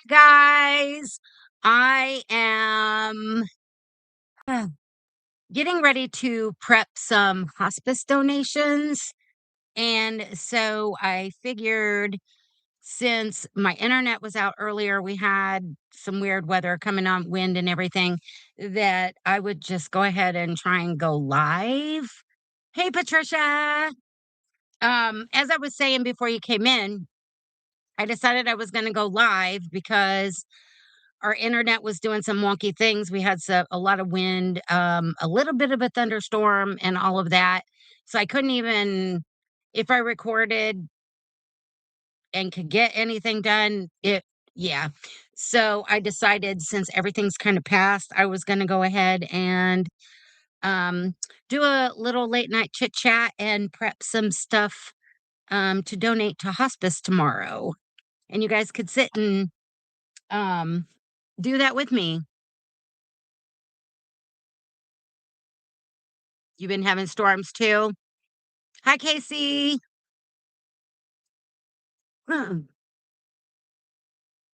Guys, I am uh, getting ready to prep some hospice donations. And so I figured since my internet was out earlier, we had some weird weather coming on, wind and everything, that I would just go ahead and try and go live. Hey, Patricia. As I was saying before you came in, I decided I was going to go live because our internet was doing some wonky things. We had a lot of wind, a little bit of a thunderstorm, and all of that. So I couldn't even, if I recorded and could get anything done, yeah. So I decided since everything's kind of passed, I was going to go ahead and um, do a little late night chit chat and prep some stuff to donate to hospice tomorrow. And you guys could sit and um, do that with me. You've been having storms too? Hi, Casey.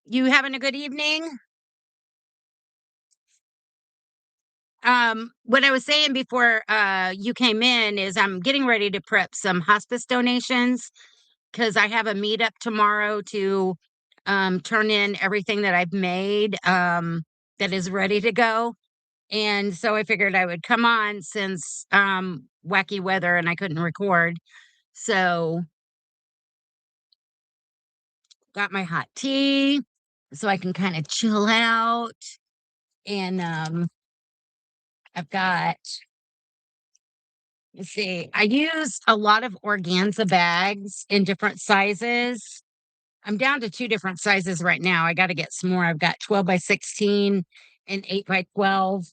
You having a good evening? What I was saying before you came in is I'm getting ready to prep some hospice donations because I have a meetup tomorrow to turn in everything that I've made that is ready to go. And so I figured I would come on since wacky weather and I couldn't record. So got my hot tea so I can kind of chill out. And I've got, let's see, I use a lot of organza bags in different sizes. I'm down to two different sizes right now. I got to get some more. I've got 12 by 16 and 8 by 12.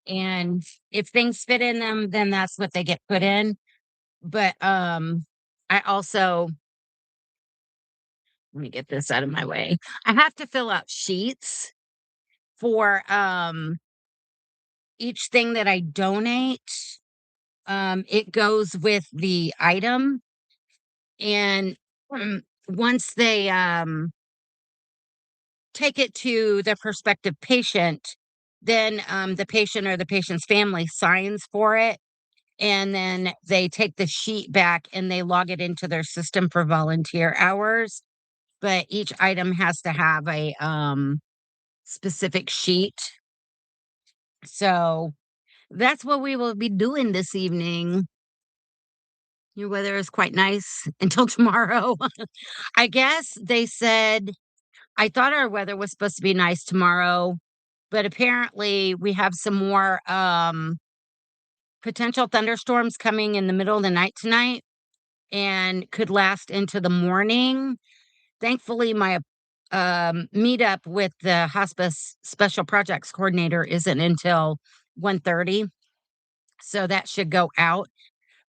And if things fit in them, then that's what they get put in. But I also, let me get this out of my way. I have to fill out sheets for each thing that I donate. It goes with the item, and once they take it to the prospective patient, then the patient or the patient's family signs for it, and then they take the sheet back and they log it into their system for volunteer hours. But each item has to have a specific sheet. So that's what we will be doing this evening. Your weather is quite nice until tomorrow. I guess they said I thought our weather was supposed to be nice tomorrow, but apparently we have some more potential thunderstorms coming in the middle of the night tonight and could last into the morning. Thankfully, my meetup with the hospice special projects coordinator isn't until 1:30, so that should go out.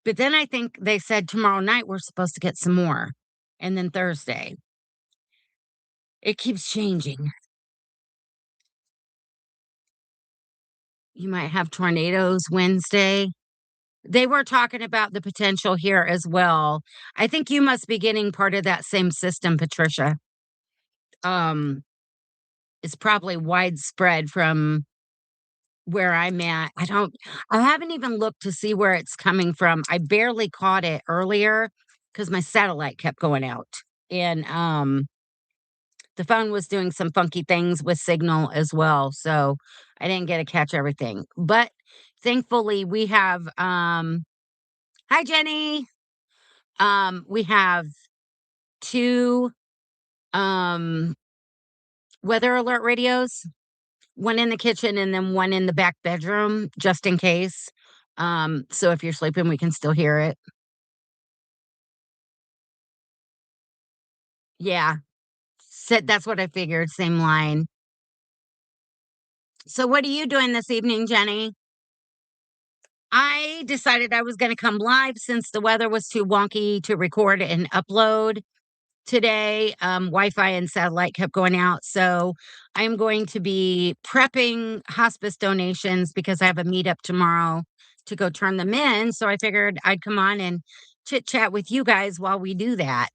But then I think they said tomorrow night we're supposed to get some more, and then Thursday. It keeps changing. You might have tornadoes Wednesday. They were talking about the potential here as well. I think you must be getting part of that same system, Patricia. Um, it's probably widespread from where I'm at. I haven't even looked to see where it's coming from. I barely caught it earlier because my satellite kept going out. And the phone was doing some funky things with signal as well. So I didn't get to catch everything. But thankfully we have hi Jenny. We have two um weather alert radios, one in the kitchen and then one in the back bedroom, just in case. So if you're sleeping, we can still hear it. Yeah. That's what I figured. Same line. So what are you doing this evening, Jenny? I decided I was going to come live since the weather was too wonky to record and upload today. Wi-Fi and satellite kept going out. So I'm going to be prepping hospice donations because I have a meetup tomorrow to go turn them in. So I figured I'd come on and chit chat with you guys while we do that.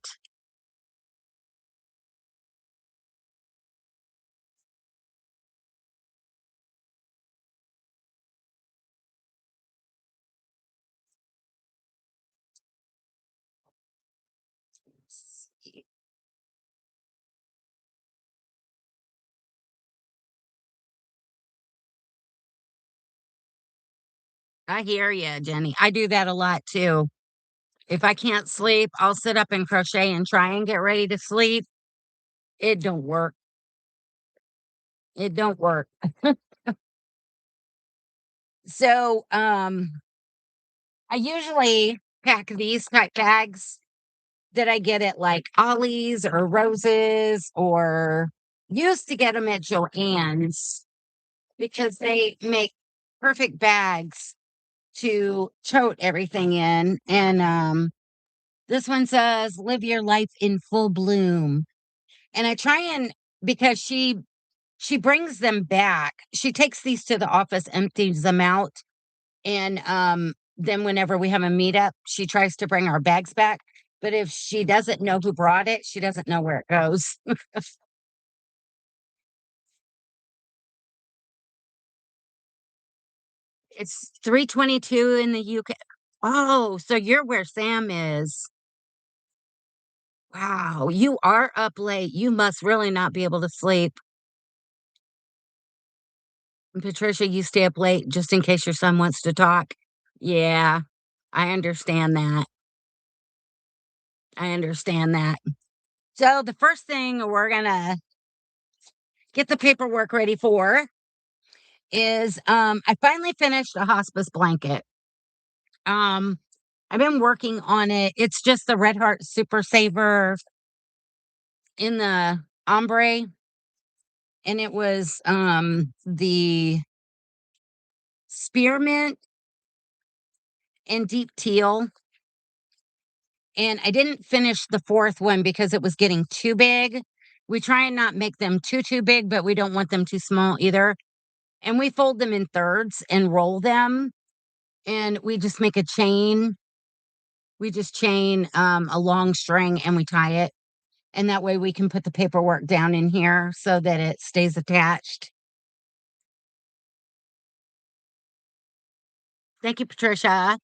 I hear you, Jenny. I do that a lot too. If I can't sleep, I'll sit up and crochet and try and get ready to sleep. It don't work. It don't work. So, I usually pack these type bags that I get at like Ollie's or Roses or used to get them at Joann's because they make perfect bags to tote everything in. And this one says live your life in full bloom. And I try and because she brings them back. She takes these to the office, empties them out, and then whenever we have a meetup, she tries to bring our bags back. But if she doesn't know who brought it, she doesn't know where it goes. It's 3:22 in the UK. Oh, so you're where Sam is. Wow, you are up late. You must really not be able to sleep. And Patricia, you stay up late just in case your son wants to talk. Yeah, I understand that. I understand that. So the first thing we're gonna get the paperwork ready for is I finally finished a hospice blanket. Um I've been working on it. It's just the Red Heart Super Saver in the ombre, and it was the spearmint and deep teal. And I didn't finish the fourth one because it was getting too big. We try and not make them too big, but we don't want them too small either. And we fold them in thirds and roll them, and we just make a chain. We just chain a long string and we tie it. And that way we can put the paperwork down in here so that it stays attached. Thank you, Patricia.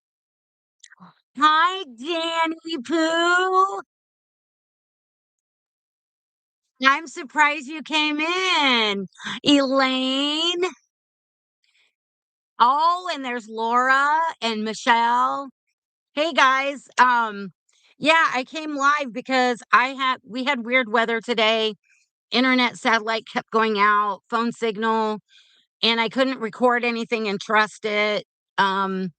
Hi, Danny Pooh. I'm surprised you came in. Elaine. Oh, and there's Laura and Michelle. Hey guys. Yeah, I came live because we had weird weather today. Internet satellite kept going out, phone signal, and I couldn't record anything and trust it. Um,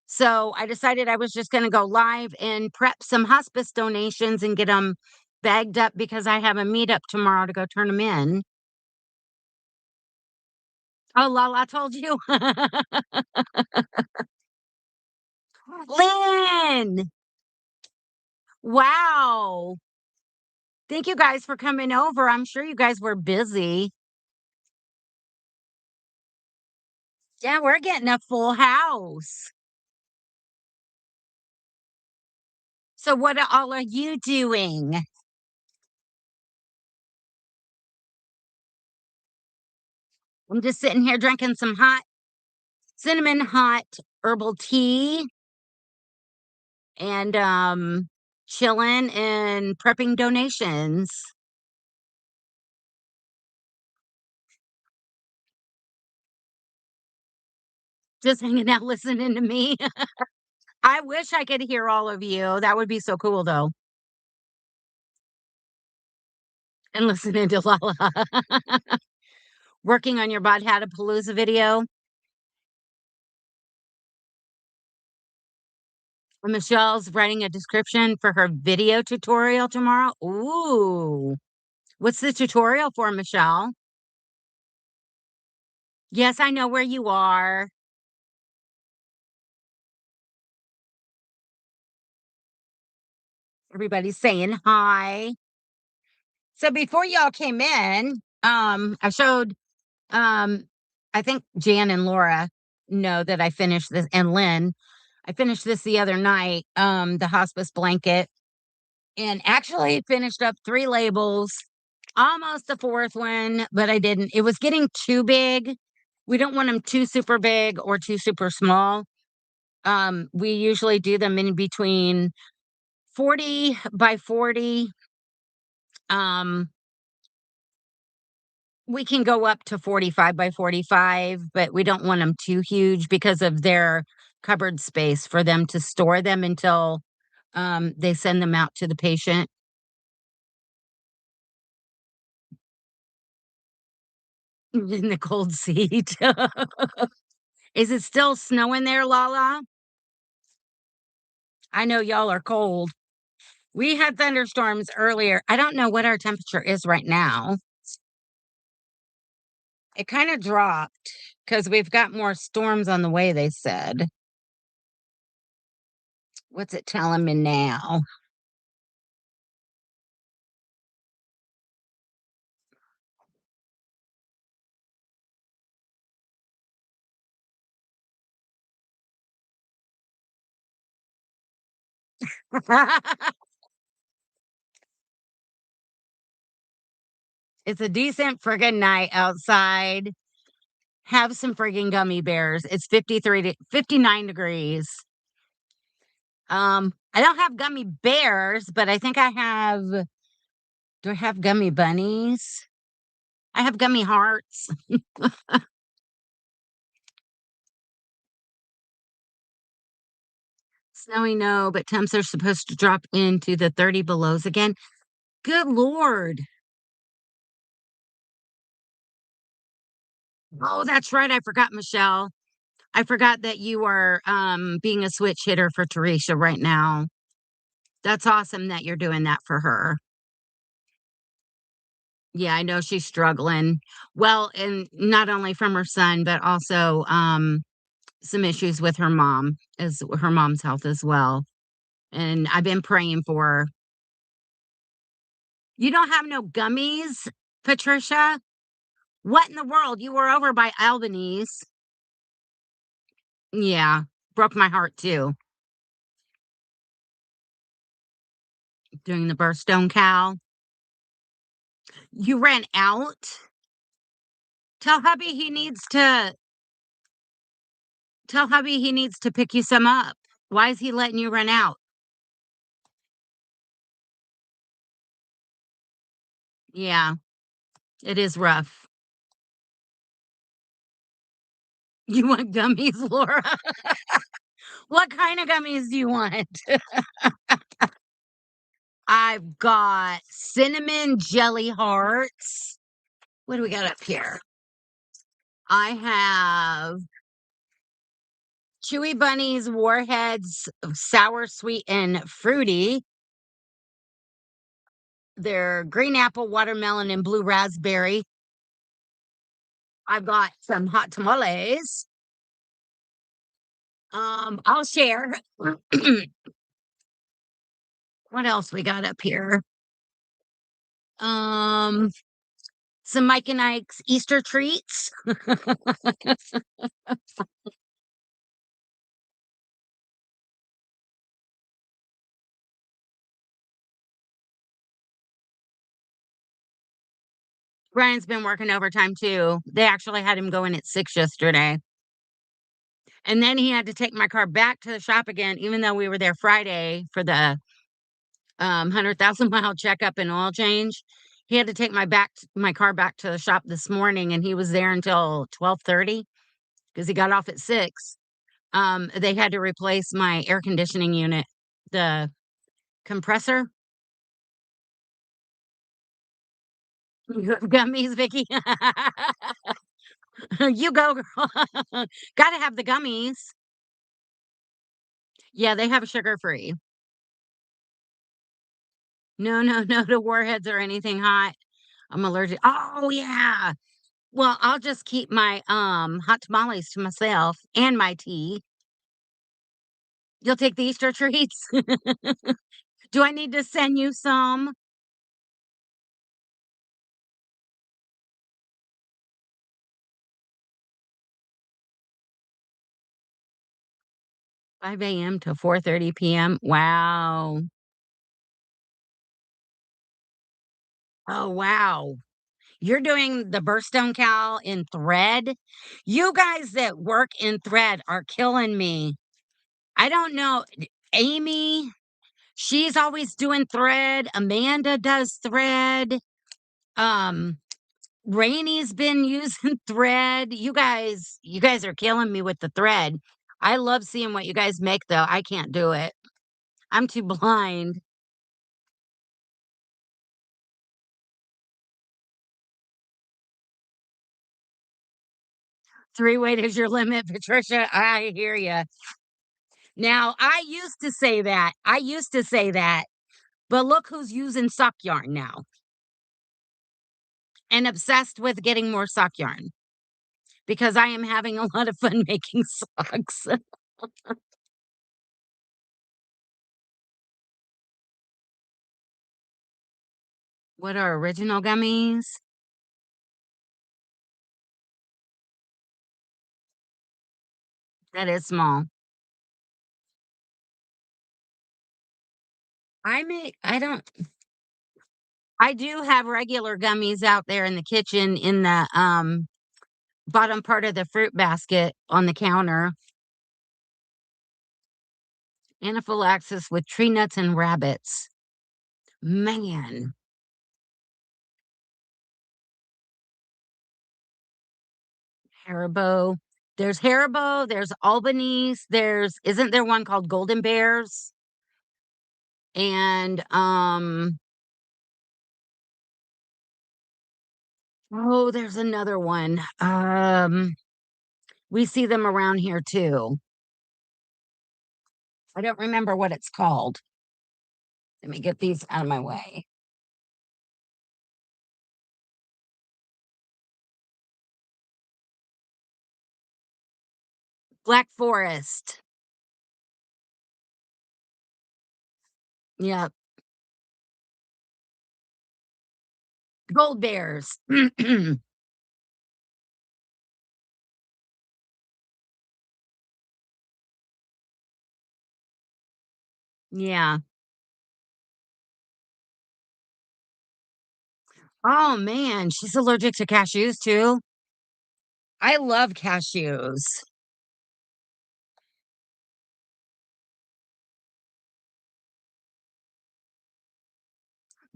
so I decided I was just going to go live and prep some hospice donations and get them bagged up because I have a meetup tomorrow to go turn them in. Oh, Lala told you. Lynn, wow. Thank you guys for coming over. I'm sure you guys were busy. Yeah, we're getting a full house. So what all are you doing? I'm just sitting here drinking some hot cinnamon hot herbal tea and chilling and prepping donations. Just hanging out listening to me. I wish I could hear all of you. That would be so cool though. And listening to Lala. Working on your Bod Palooza video. Michelle's writing a description for her video tutorial tomorrow. Ooh. What's the tutorial for, Michelle? Yes, I know where you are. Everybody's saying hi. So before y'all came in, I showed um I think Jan and Laura know that I finished this, and Lynn. I finished this the other night, the hospice blanket, and actually finished up 3 labels, almost the 4th one, but I didn't. It was getting too big. We don't want them too super big or too super small. We usually do them in between 40 by 40. Um, we can go up to 45 by 45, but we don't want them too huge because of their cupboard space for them to store them until, they send them out to the patient in the cold seat. Is it still snowing there, Lala? I know y'all are cold. We had thunderstorms earlier. I don't know what our temperature is right now. It kinda dropped because 'cause we've got more storms on the way, they said. What's it telling me now? It's a decent friggin' night outside. Have some friggin' gummy bears. It's 53 to 59 degrees. I don't have gummy bears, but I think I have do I have gummy bunnies? I have gummy hearts. Snowy, no, but temps are supposed to drop into the 30 belows again. Good lord. Oh, that's right. I forgot, Michelle. I forgot that you are being a switch hitter for Teresa right now. That's awesome that you're doing that for her. Yeah, I know she's struggling. Well, and not only from her son, but also some issues with her mom, as her mom's health as well. And I've been praying for her. You don't have no gummies, Patricia? What in the world? You were over by Albany's. Yeah, broke my heart too. During the birthstone cow. You ran out? Tell hubby he needs to tell hubby he needs to pick you some up. Why is he letting you run out? Yeah, it is rough. You want gummies, Laura? What kind of gummies do you want? I've got cinnamon jelly hearts. What do we got up here? I have Chewy Bunnies, Warheads, sour, sweet, and fruity. They're green apple, watermelon, and blue raspberry. I've got some hot tamales. I'll share. What else we got up here? Um, some Mike and Ike's Easter treats. Brian's been working overtime too. They actually had him going at 6 yesterday. And then he had to take my car back to the shop again, even though we were there Friday for the 100,000 mile checkup and oil change. He had to take my car back to the shop this morning, and he was there until 12:30 because he got off at 6. They had to replace my air conditioning unit, the compressor. Gummies, Vicky. You go, girl. Gotta have the gummies. Yeah, they have sugar free. No, no, no to warheads or anything hot. I'm allergic. Oh, yeah. Well, I'll just keep my hot tamales to myself and my tea. You'll take the Easter treats? Do I need to send you some? 5 AM to 4:30 PM. Wow. Oh, wow. You're doing the birthstone cow in thread? You guys that work in thread are killing me. I don't know. Amy, she's always doing thread. Amanda does thread. Um, Rainy's been using thread. You guys are killing me with the thread. I love seeing what you guys make, though. I can't do it. I'm too blind. 3 weight is your limit, Patricia. I hear you. Now, I used to say that. I used to say that, but look who's using sock yarn now and obsessed with getting more sock yarn because I am having a lot of fun making socks. What are original gummies? That is small. I don't I do have regular gummies out there in the kitchen in the, bottom part of the fruit basket on the counter. Anaphylaxis with tree nuts and rabbits. Man, Haribo. There's Haribo, there's Albanese, there's isn't there one called Golden Bears? And, oh, there's another one. We see them around here too. I don't remember what it's called. Let me get these out of my way. Black Forest. Yep. Gold Bears. Yeah. Oh, man, she's allergic to cashews too? I love cashews.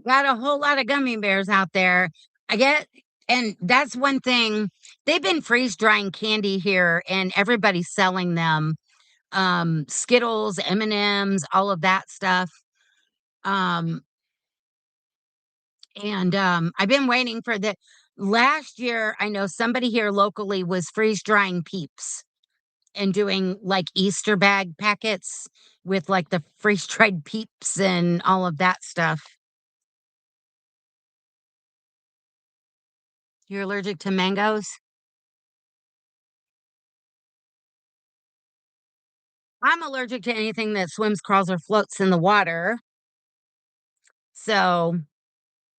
Got a whole lot of gummy bears out there. I get and that's one thing. They've been freeze drying candy here and everybody's selling them. Skittles, M&Ms, all of that stuff. Um, I've been waiting for the last year, I know somebody here locally was freeze drying Peeps and doing like Easter bag packets with like the freeze dried Peeps and all of that stuff. You're allergic to mangoes? I'm allergic to anything that swims, crawls, or floats in the water. So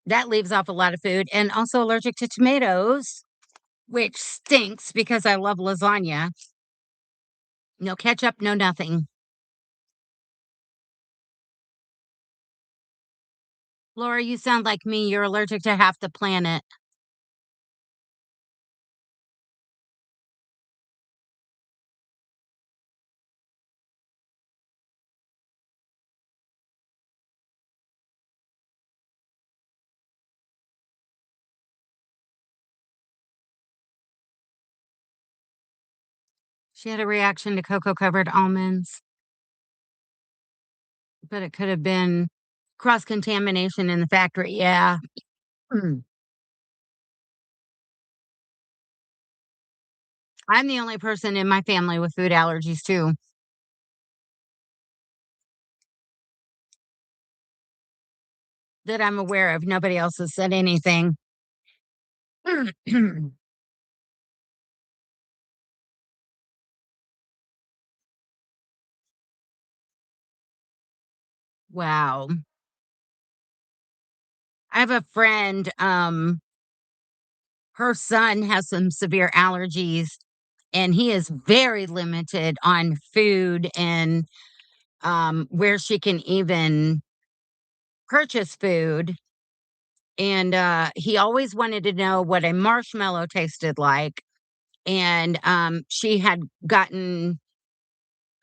that leaves off a lot of food, and also allergic to tomatoes, which stinks because I love lasagna. No ketchup, no nothing. Laura, you sound like me. You're allergic to half the planet. She had a reaction to cocoa covered almonds, but it could have been cross contamination in the factory. Yeah. Mm. I'm the only person in my family with food allergies, too, that I'm aware of. Nobody else has said anything. Wow. I have a friend, her son has some severe allergies, and he is very limited on food and, where she can even purchase food, and, he always wanted to know what a marshmallow tasted like, and, she had gotten,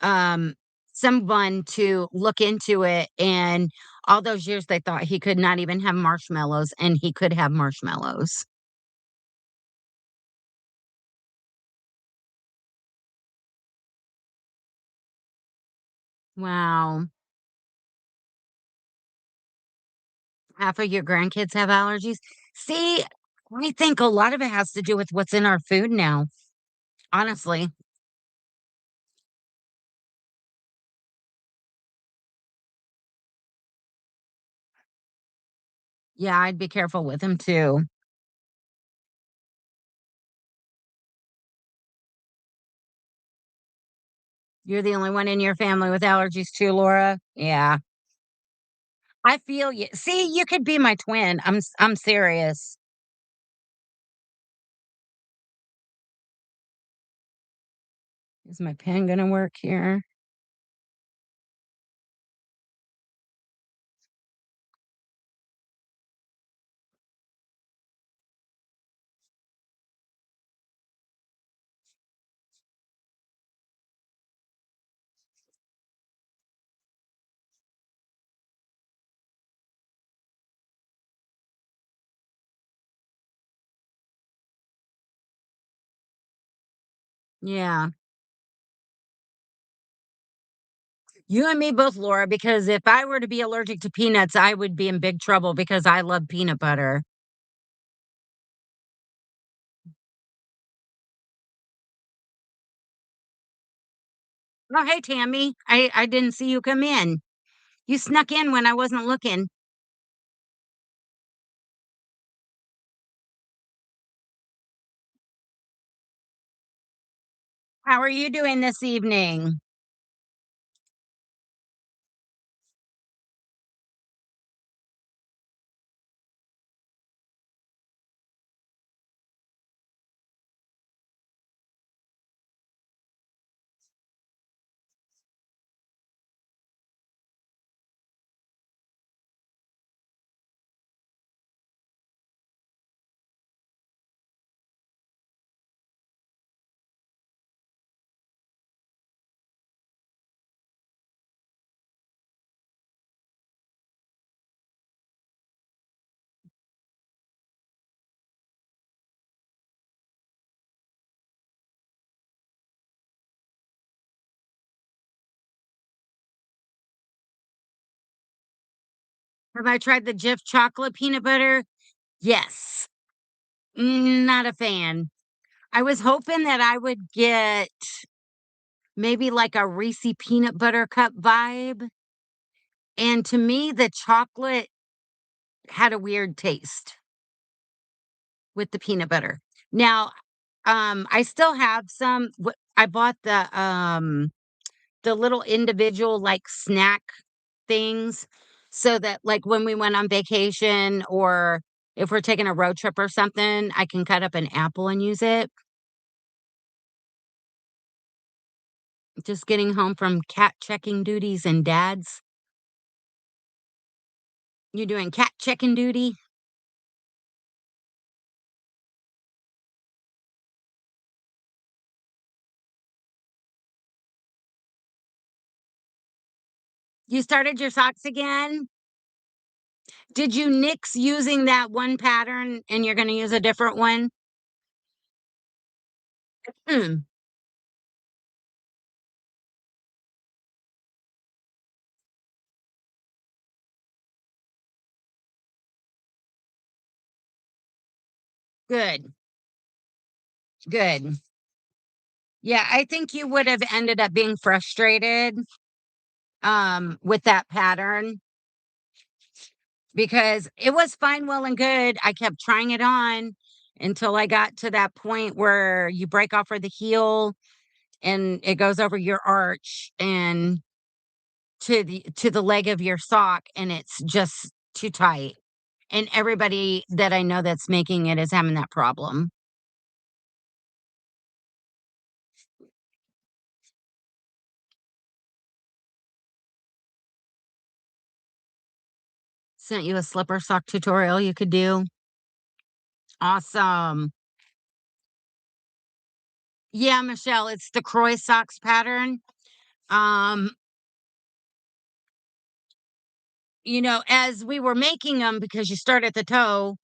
um, someone to look into it, and all those years, they thought he could not even have marshmallows, and he could have marshmallows. Wow. Half of your grandkids have allergies? See, I think a lot of it has to do with what's in our food now, honestly. Yeah, I'd be careful with them too. You're the only one in your family with allergies too, Laura? Yeah. I feel you. See, you could be my twin. I'm serious. Is my pen gonna work here? Yeah. You and me both, Laura, because if I were to be allergic to peanuts, I would be in big trouble because I love peanut butter. Oh, hey, Tammy. I didn't see you come in. You snuck in when I wasn't looking. How are you doing this evening? Have I tried the Jif chocolate peanut butter? Yes. Not a fan. I was hoping that I would get maybe like a Reese peanut butter cup vibe. And to me, the chocolate had a weird taste with the peanut butter. Now, I still have some. I bought the little individual like snack things so that like when we went on vacation or if we're taking a road trip or something, I can cut up an apple and use it. Just getting home from cat checking duties and dad's. You doing cat checking duty? You started your socks again? Did you nix using that one pattern and you're going to use a different one? Mm, good, good. Yeah, I think you would have ended up being frustrated with that pattern because it was fine, well and good. I kept trying it on until I got to that point where you break off for the heel and it goes over your arch and to the leg of your sock and it's just too tight. And everybody that I know that's making it is having that problem. Sent you a slipper sock tutorial you could do. Awesome. Yeah, Michelle, it's the Croy socks pattern. Um, as we were making them, because you start at the toe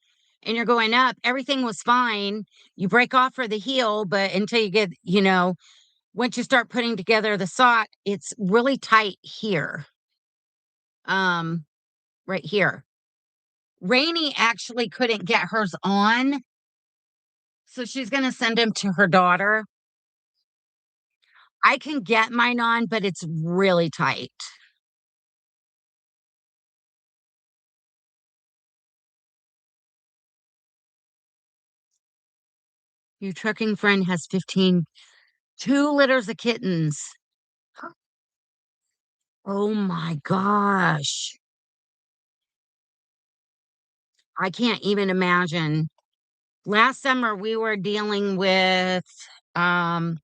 and you're going up, everything was fine. You break off for the heel, but until you get, once you start putting together the sock, it's really tight here, um, right here. Rainey actually couldn't get hers on, so she's gonna send him to her daughter. I can get mine on, but it's really tight. Your trucking friend has 2 litters of kittens. Oh my gosh. I can't even imagine. Last summer, we were dealing with, um,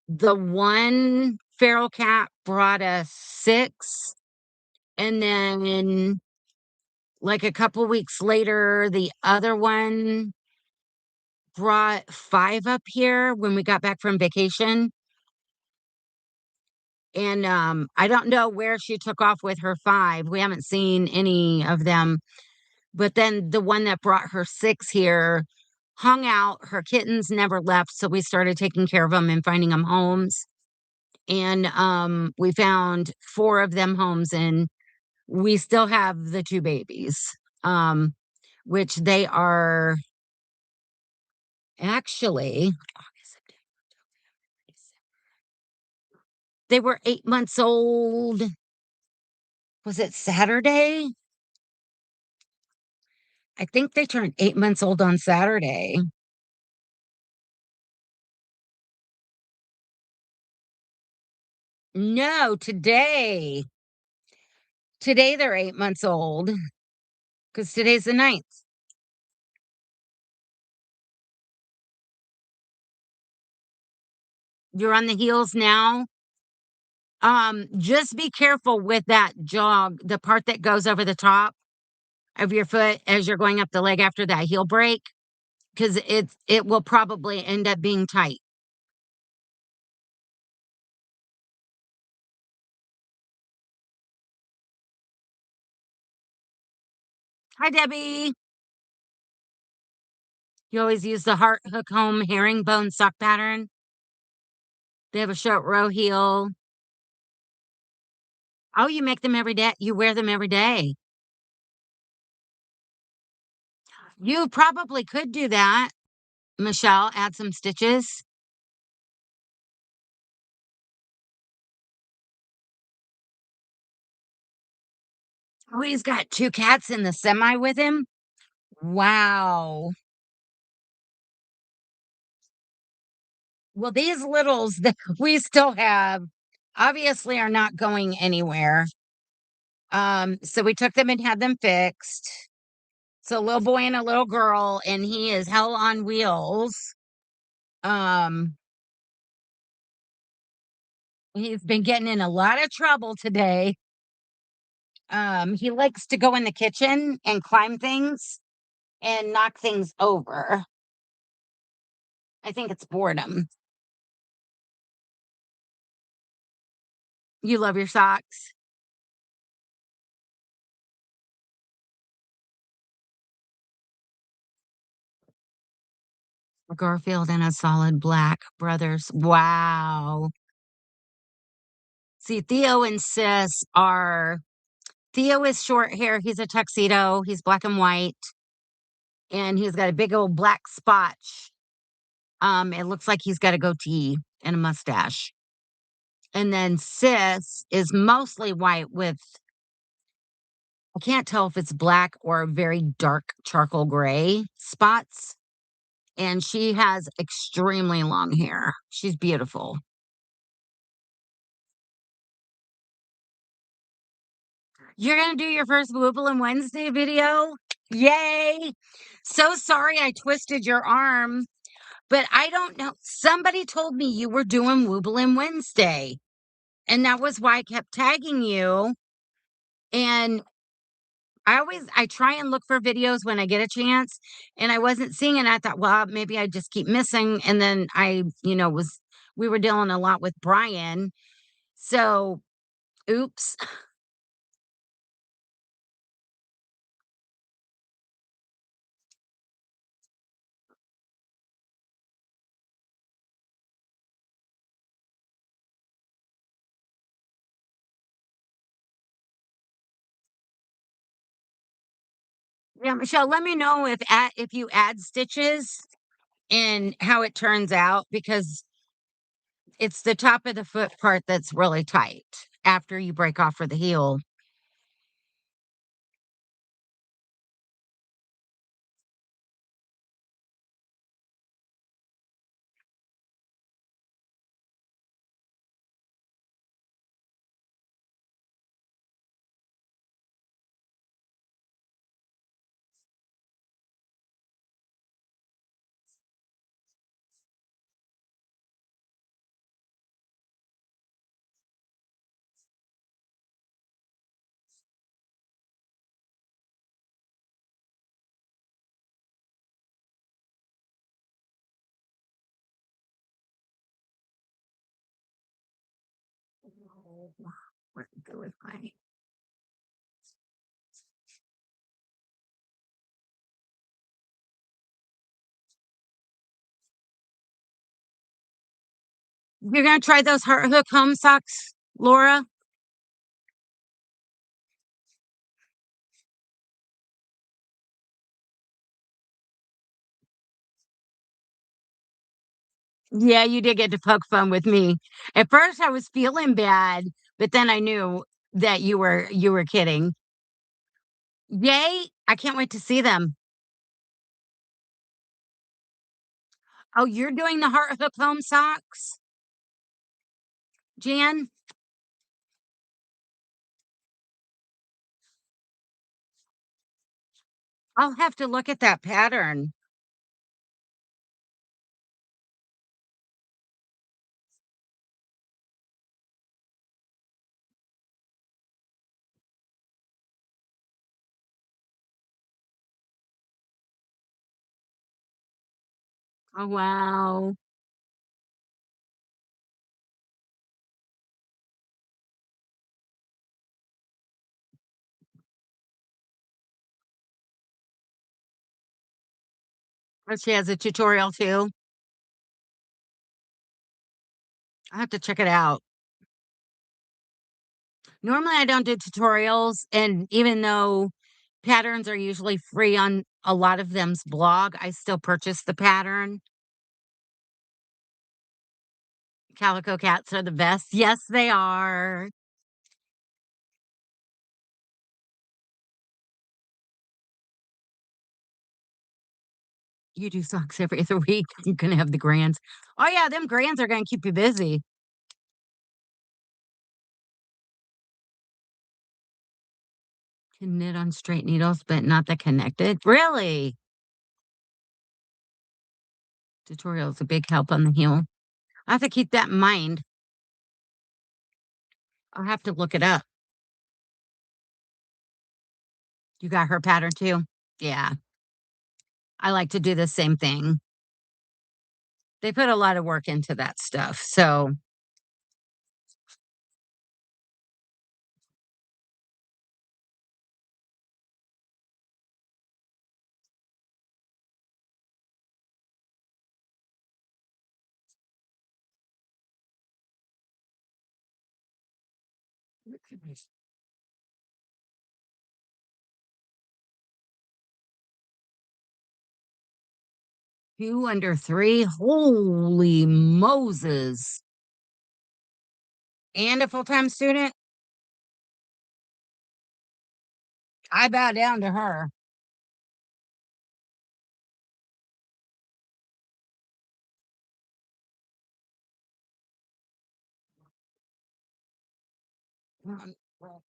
the one feral cat brought us 6, and then, like, a couple weeks later, the other one brought 5 up here when we got back from vacation, and, I don't know where she took off with her 5. We haven't seen any of them, but then the one that brought her 6 here hung out. Her kittens never left, so we started taking care of them and finding them homes, and, we found 4 of them homes, and we still have the 2 babies, um, which they are actually August, September, October, they were 8 months old. Was it Saturday? I think they turned 8 months old on Saturday. No, today. Today they're 8 months old because today's the 9th. You're on the heels now? Just be careful with that jog, the part that goes over the top of your foot as you're going up the leg after that heel break, because it will probably end up being tight. Hi, Debbie. You always use the heart hook home herringbone sock pattern. They have a short row heel. Oh, you make them every day. You wear them every day. You probably could do that, Michelle. Add some stitches. Oh, he's got 2 cats in the semi with him. Wow. Well, these littles that we still have obviously are not going anywhere. So we took them and had them fixed. It's a little boy and a little girl, and he is hell on wheels. Um, he's been getting in a lot of trouble today. He likes to go in the kitchen and climb things and knock things over. I think it's boredom. You love your socks? Garfield and a solid black brothers. Wow. See, Theo and Sis are Theo is short hair. He's a tuxedo. He's black and white, and he's got a big old black spot. It looks like he's got a goatee and a mustache. And then Sis is mostly white with I can't tell if it's black or very dark charcoal gray spots. And she has extremely long hair. She's beautiful. You're gonna do your first Wooblin' Wednesday video? Yay! So sorry I twisted your arm, but I don't know. Somebody told me you were doing Wooblin' Wednesday, and that was why I kept tagging you. And I try and look for videos when I get a chance, and I wasn't seeing it. I thought, well, maybe I just keep missing. And then we were dealing a lot with Brian. So oops. Yeah, Michelle, let me know if you add stitches and how it turns out because it's the top of the foot part that's really tight after you break off for the heel. Where to go with my You're gonna try those heart hook home socks, Laura? Yeah, you did get to poke fun with me. At first I was feeling bad, but then I knew that you were kidding. Yay! I can't wait to see them. Oh, you're doing the heart hook home socks, Jan? I'll have to look at that pattern. Oh, wow. Oh, she has a tutorial too. I have to check it out. Normally, I don't do tutorials, and even though patterns are usually free on a lot of them's blog, I still purchase the pattern. Calico cats are the best. Yes, they are. You do socks every other week. You can have the grands. Oh yeah, them grands are gonna keep you busy. Can knit on straight needles, but not the connected. Really? Tutorial is a big help on the heel. I have to keep that in mind. I'll have to look it up. You got her pattern too? Yeah. I like to do the same thing. They put a lot of work into that stuff. So two under three. Holy Moses. And a full-time student. I bow down to her.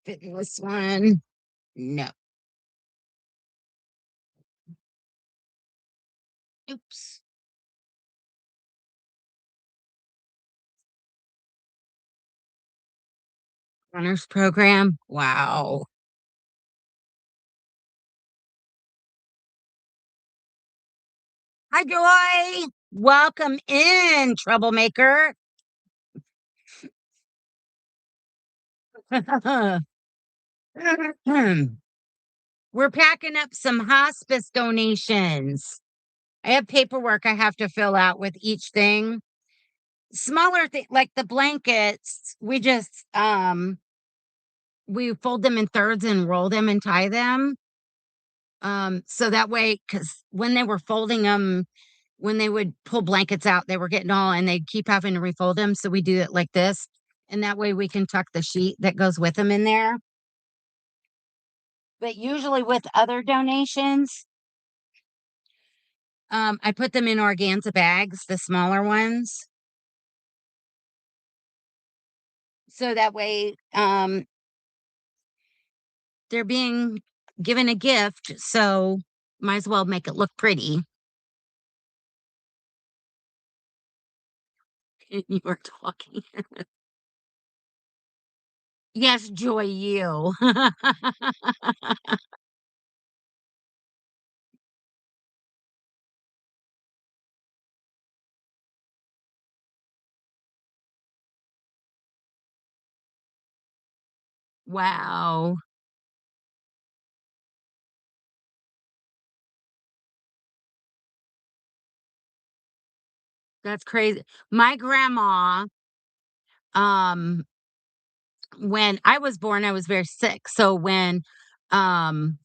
Fit this one. No. Oops. Honors program. Wow. Hi, Joy. Welcome in, troublemaker. We're packing up some hospice donations. I have paperwork I have to fill out with each thing. Smaller thing like the blankets, we fold them in thirds and roll them and tie them. So that way, because when they were folding them, when they would pull blankets out, they were getting all, and they'd keep having to refold them. So we do it like this, and that way we can tuck the sheet that goes with them in there. But usually with other donations, I put them in organza bags, the smaller ones. So that way, they're being given a gift, so might as well make it look pretty. You were talking. Yes, Joy, you. Wow, that's crazy. My grandma, um, when I was born, I was very sick. So um,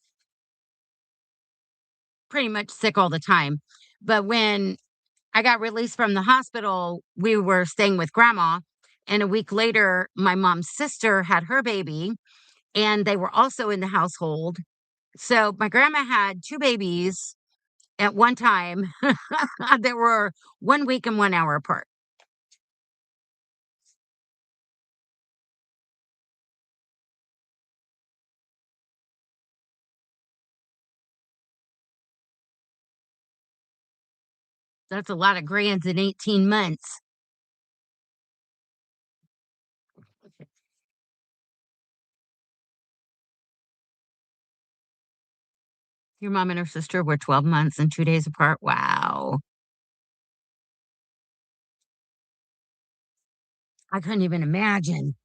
pretty much sick all the time. But when I got released from the hospital, we were staying with grandma. And a week later, my mom's sister had her baby, and they were also in the household. So my grandma had two babies at one time that were 1 week and 1 hour apart. That's a lot of grands in 18 months. Your mom and her sister were 12 months and 2 days apart. Wow. I couldn't even imagine.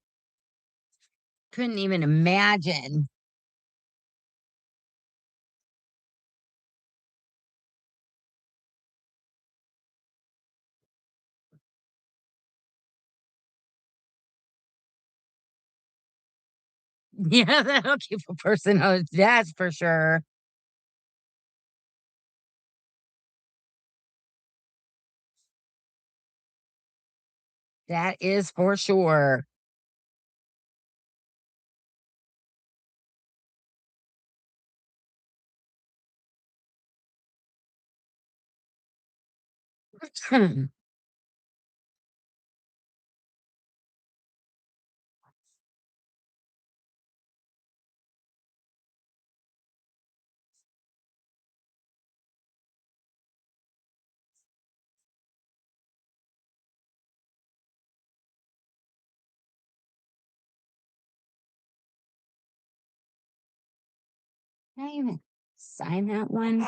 Couldn't even imagine. Yeah, that'll keep a person hooked. That's for sure. That is for sure. Can I even sign that one?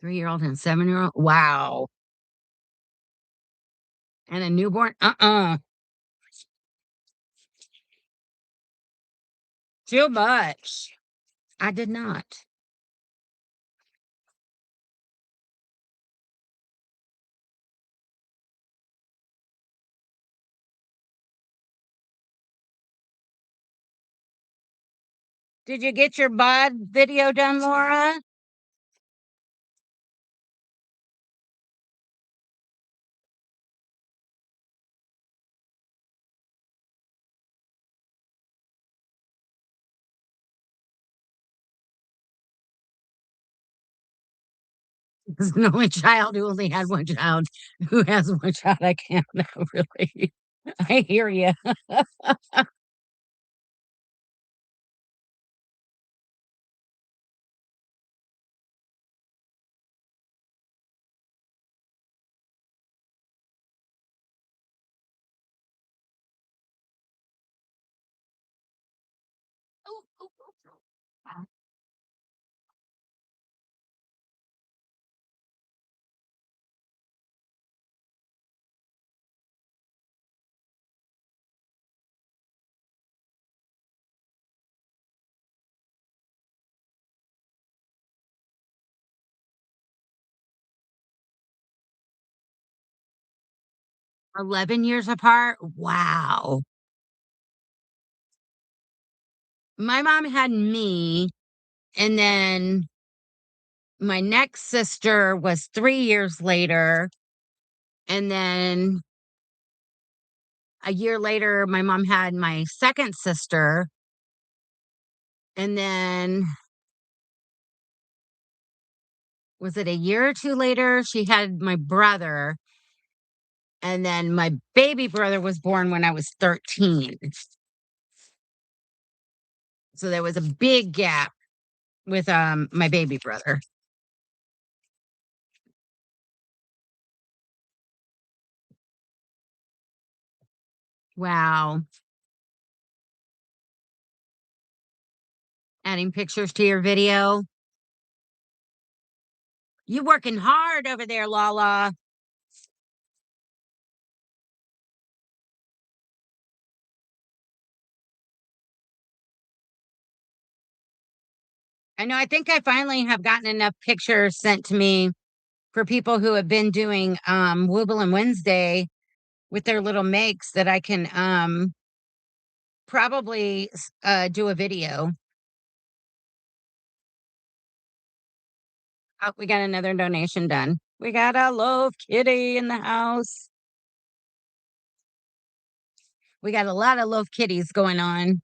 3-year-old and 7-year-old. Wow. And a newborn. Too much. I did not. Did you get your bod video done, Laura? As an only child who only had one child who has one child, I can't really. I hear you. 11 years apart? Wow. My mom had me, and then my next sister was 3 years later, and then a year later, my mom had my second sister, and then was it a year or 2 later, she had my brother, and then my baby brother was born when I was 13. So there was a big gap with, my baby brother. Wow. Adding pictures to your video. You working hard over there, Lala. I know, I think I finally have gotten enough pictures sent to me for people who have been doing, Wooble and Wednesday with their little makes that I can, probably do a video. Oh, we got another donation done. We got a loaf kitty in the house. We got a lot of loaf kitties going on.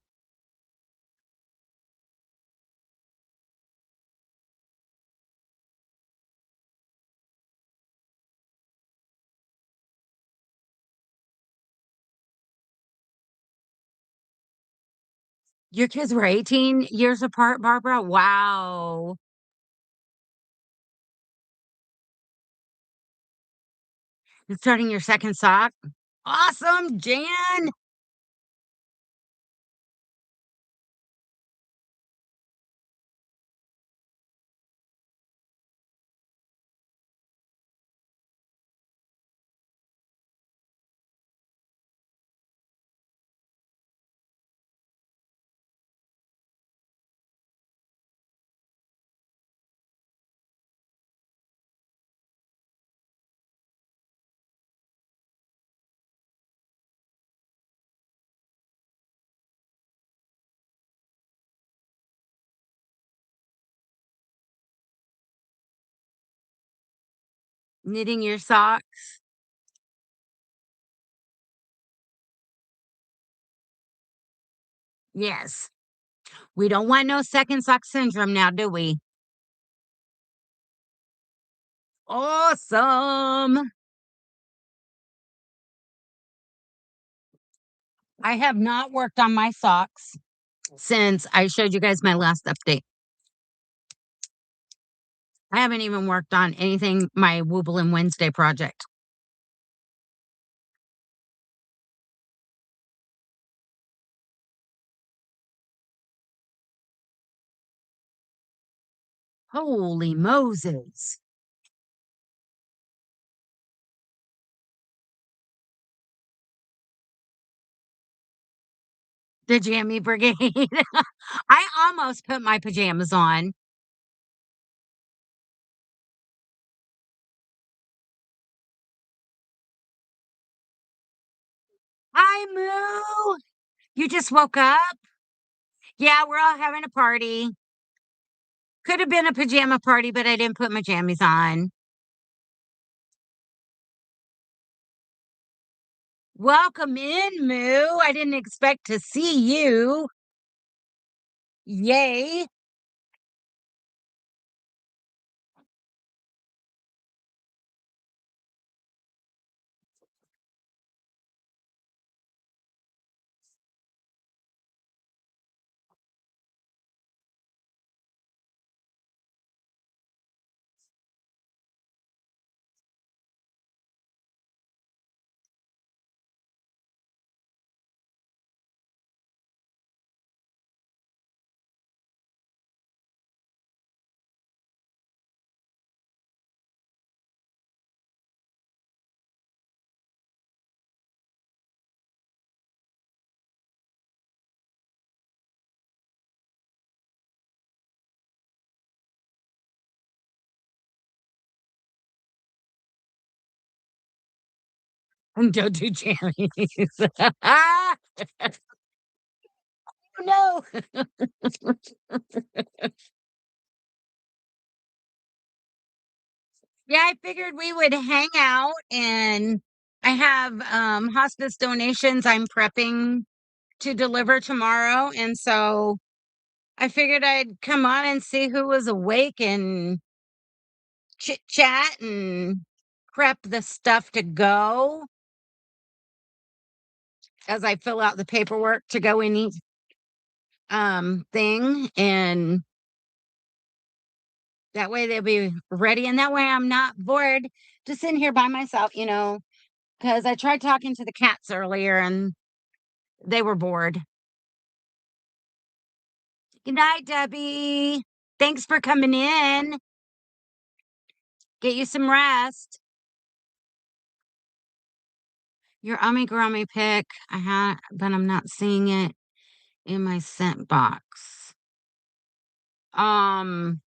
Your kids were 18 years apart, Barbara? Wow. You're starting your second sock? Awesome, Jan. Knitting your socks. Yes. We don't want no second sock syndrome now, do we? Awesome. I have not worked on my socks since I showed you guys my last update. I haven't even worked on anything, my Wooble and Wednesday project. Holy Moses. The Jammy Brigade. I almost put my pajamas on. Hi, Moo. You just woke up? Yeah, we're all having a party. Could have been a pajama party, but I didn't put my jammies on. Welcome in, Moo. I didn't expect to see you. Yay. Don't do jammies. Oh, no. Yeah, I figured we would hang out, and I have, hospice donations I'm prepping to deliver tomorrow, and so I figured I'd come on and see who was awake and chit chat and prep the stuff to go as I fill out the paperwork to go in each thing, and that way they'll be ready, and that way I'm not bored just sitting here by myself, because I tried talking to the cats earlier and they were bored. Good night, Debbie. Thanks for coming in. Get you some rest. Your amigurumi pic, but I'm not seeing it in my sent box. Um,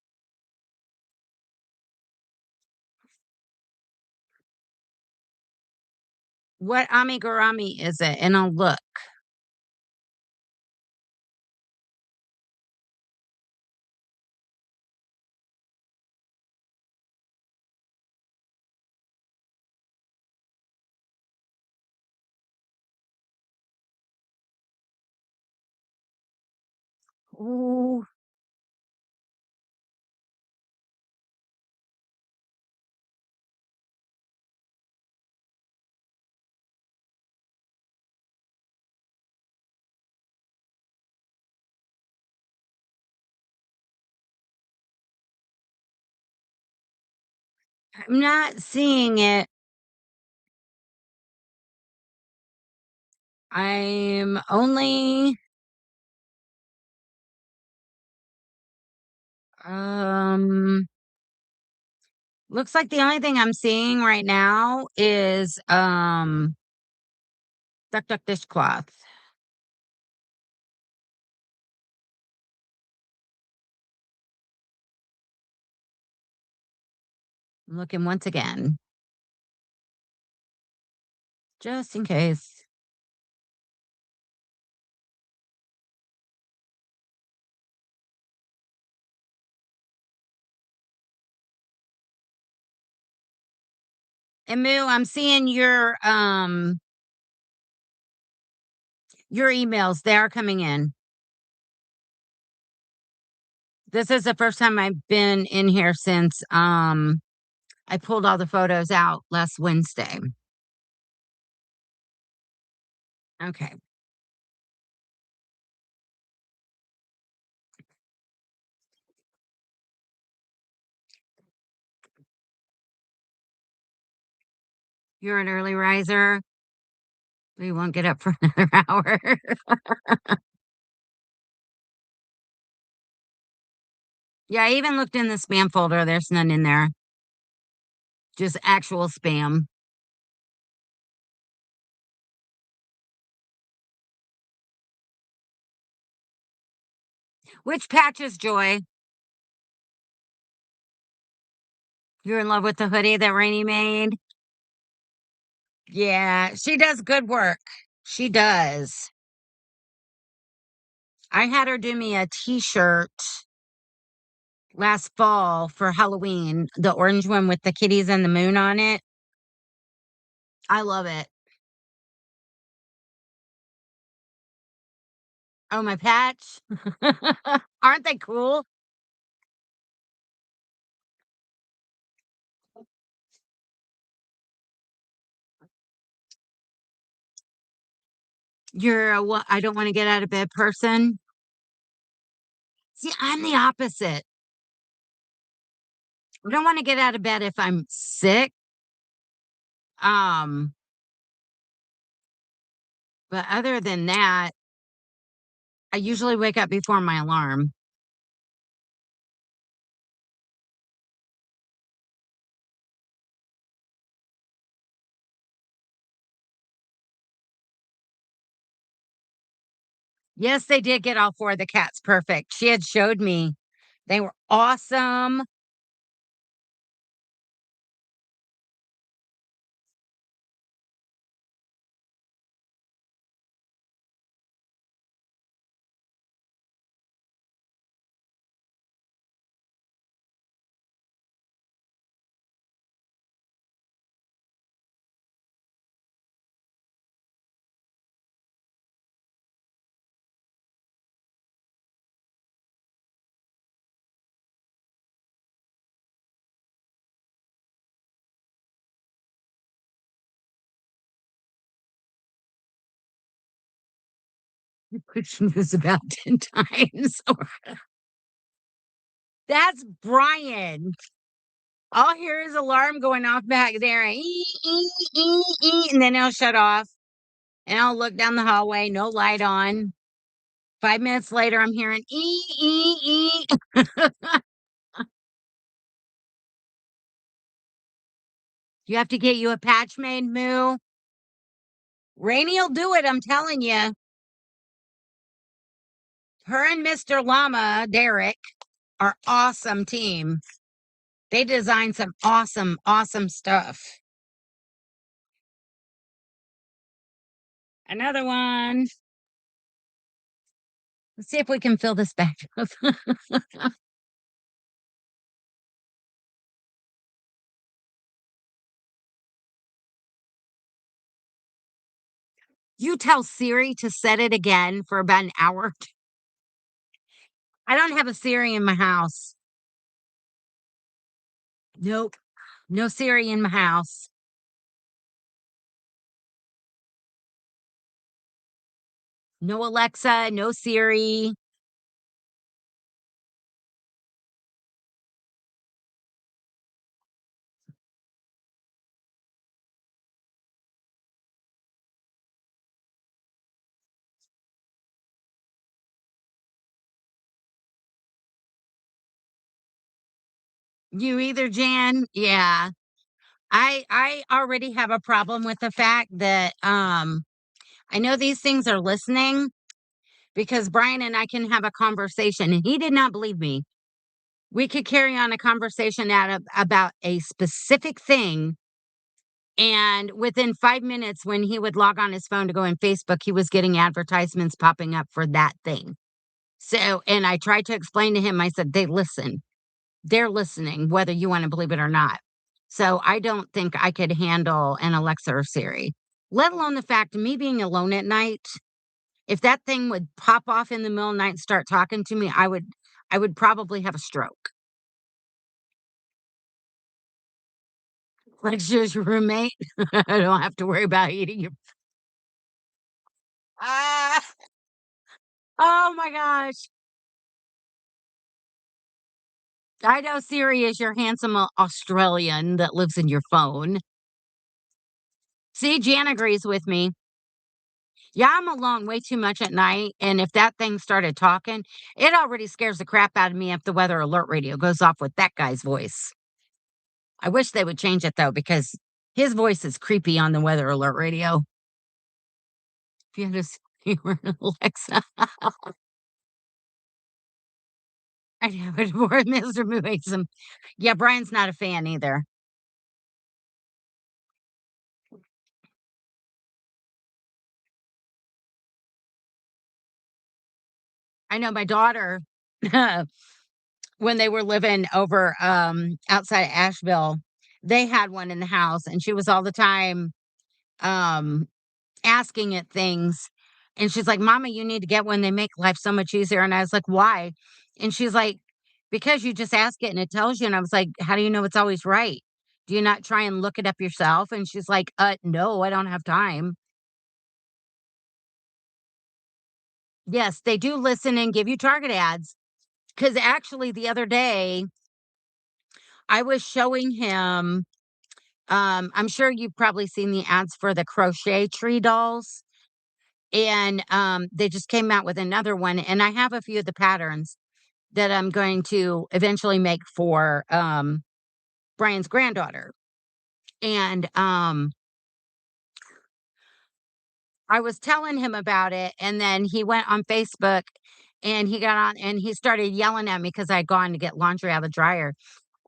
what amigurumi is it? And I'll look. Ooh, I'm not seeing it. I'm only um looks like the only thing I'm seeing right now is duck duck dishcloth. I'm looking once again, just in case. And Moo, I'm seeing your emails. They are coming in. This is the first time I've been in here since I pulled all the photos out last Wednesday. Okay. You're an early riser. We won't get up for another hour. Yeah, I even looked in the spam folder. There's none in there. Just actual spam. Which patches, Joy? You're in love with the hoodie that Rainey made? Yeah, she does good work. She does. I had her do me a t-shirt last fall for Halloween, the orange one with the kitties and the moon on it. I love it. Oh, my patch. Aren't they cool? You're a what? I don't want to get out of bed person. See, I'm the opposite. I don't want to get out of bed if I'm sick. Um, but other than that, I usually wake up before my alarm. Yes, they did get all four of the cats perfect. She had showed me. They were awesome. Which is about 10 times. That's Brian. I'll hear his alarm going off back there, and then he'll shut off, and I'll look down the hallway, no light on. 5 minutes later, I'm hearing You have to get you a patch made, Moo. Rainy'll do it, I'm telling you. Her and Mr. Llama, Derek, are awesome team. They design some awesome, awesome stuff. Another one. Let's see if we can fill this back up. You tell Siri to set it again for about an hour. I don't have a Siri in my house. Nope. No Siri in my house. No Alexa, no Siri. You either, Jan? Yeah. I already have a problem with the fact that I know these things are listening because Brian and I can have a conversation and he did not believe me. We could carry on a conversation about a specific thing. And within 5 minutes, when he would log on his phone to go on Facebook, he was getting advertisements popping up for that thing. So, and I tried to explain to him, I said, they listen. They're listening, whether you want to believe it or not. So I don't think I could handle an Alexa or Siri, let alone the fact of me being alone at night. If that thing would pop off in the middle of the night and start talking to me, I would probably have a stroke. Like she's your roommate. I don't have to worry about eating your. Ah, oh my gosh. I know Siri is your handsome Australian that lives in your phone. See, Jan agrees with me. Yeah, I'm alone way too much at night. And if that thing started talking, it already scares the crap out of me if the weather alert radio goes off with that guy's voice. I wish they would change it though, because his voice is creepy on the weather alert radio. If you had to see where Alexa, I know it more Mr. Movies. Yeah, Brian's not a fan either. I know my daughter, when they were living over outside Asheville, they had one in the house and she was all the time um asking it things. And she's like, Mama, you need to get one. They make life so much easier. And I was like, why? And she's like, because you just ask it and it tells you. And I was like, how do you know it's always right? Do you not try and look it up yourself? And she's like, no, I don't have time. Yes, they do listen and give you target ads. Because actually, the other day, I was showing him, I'm sure you've probably seen the ads for the crochet tree dolls. And they just came out with another one. And I have a few of the patterns that I'm going to eventually make for Brian's granddaughter. And I was telling him about it, and then he went on Facebook and he got on and he started yelling at me because I'd gone to get laundry out of the dryer.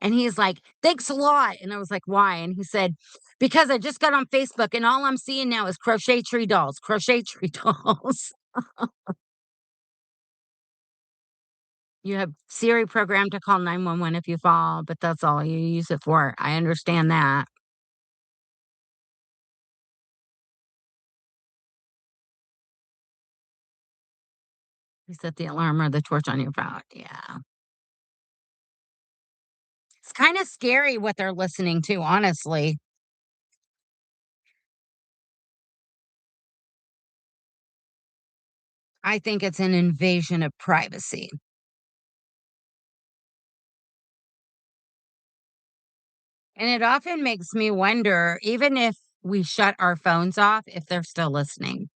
And he's like, thanks a lot. And I was like, why? And he said, because I just got on Facebook and all I'm seeing now is crochet tree dolls, crochet tree dolls. You have Siri programmed to call 911 if you fall, but that's all you use it for. I understand that. You set the alarm or the torch on your phone. Yeah. It's kind of scary what they're listening to, honestly. I think it's an invasion of privacy. And it often makes me wonder, even if we shut our phones off, if they're still listening.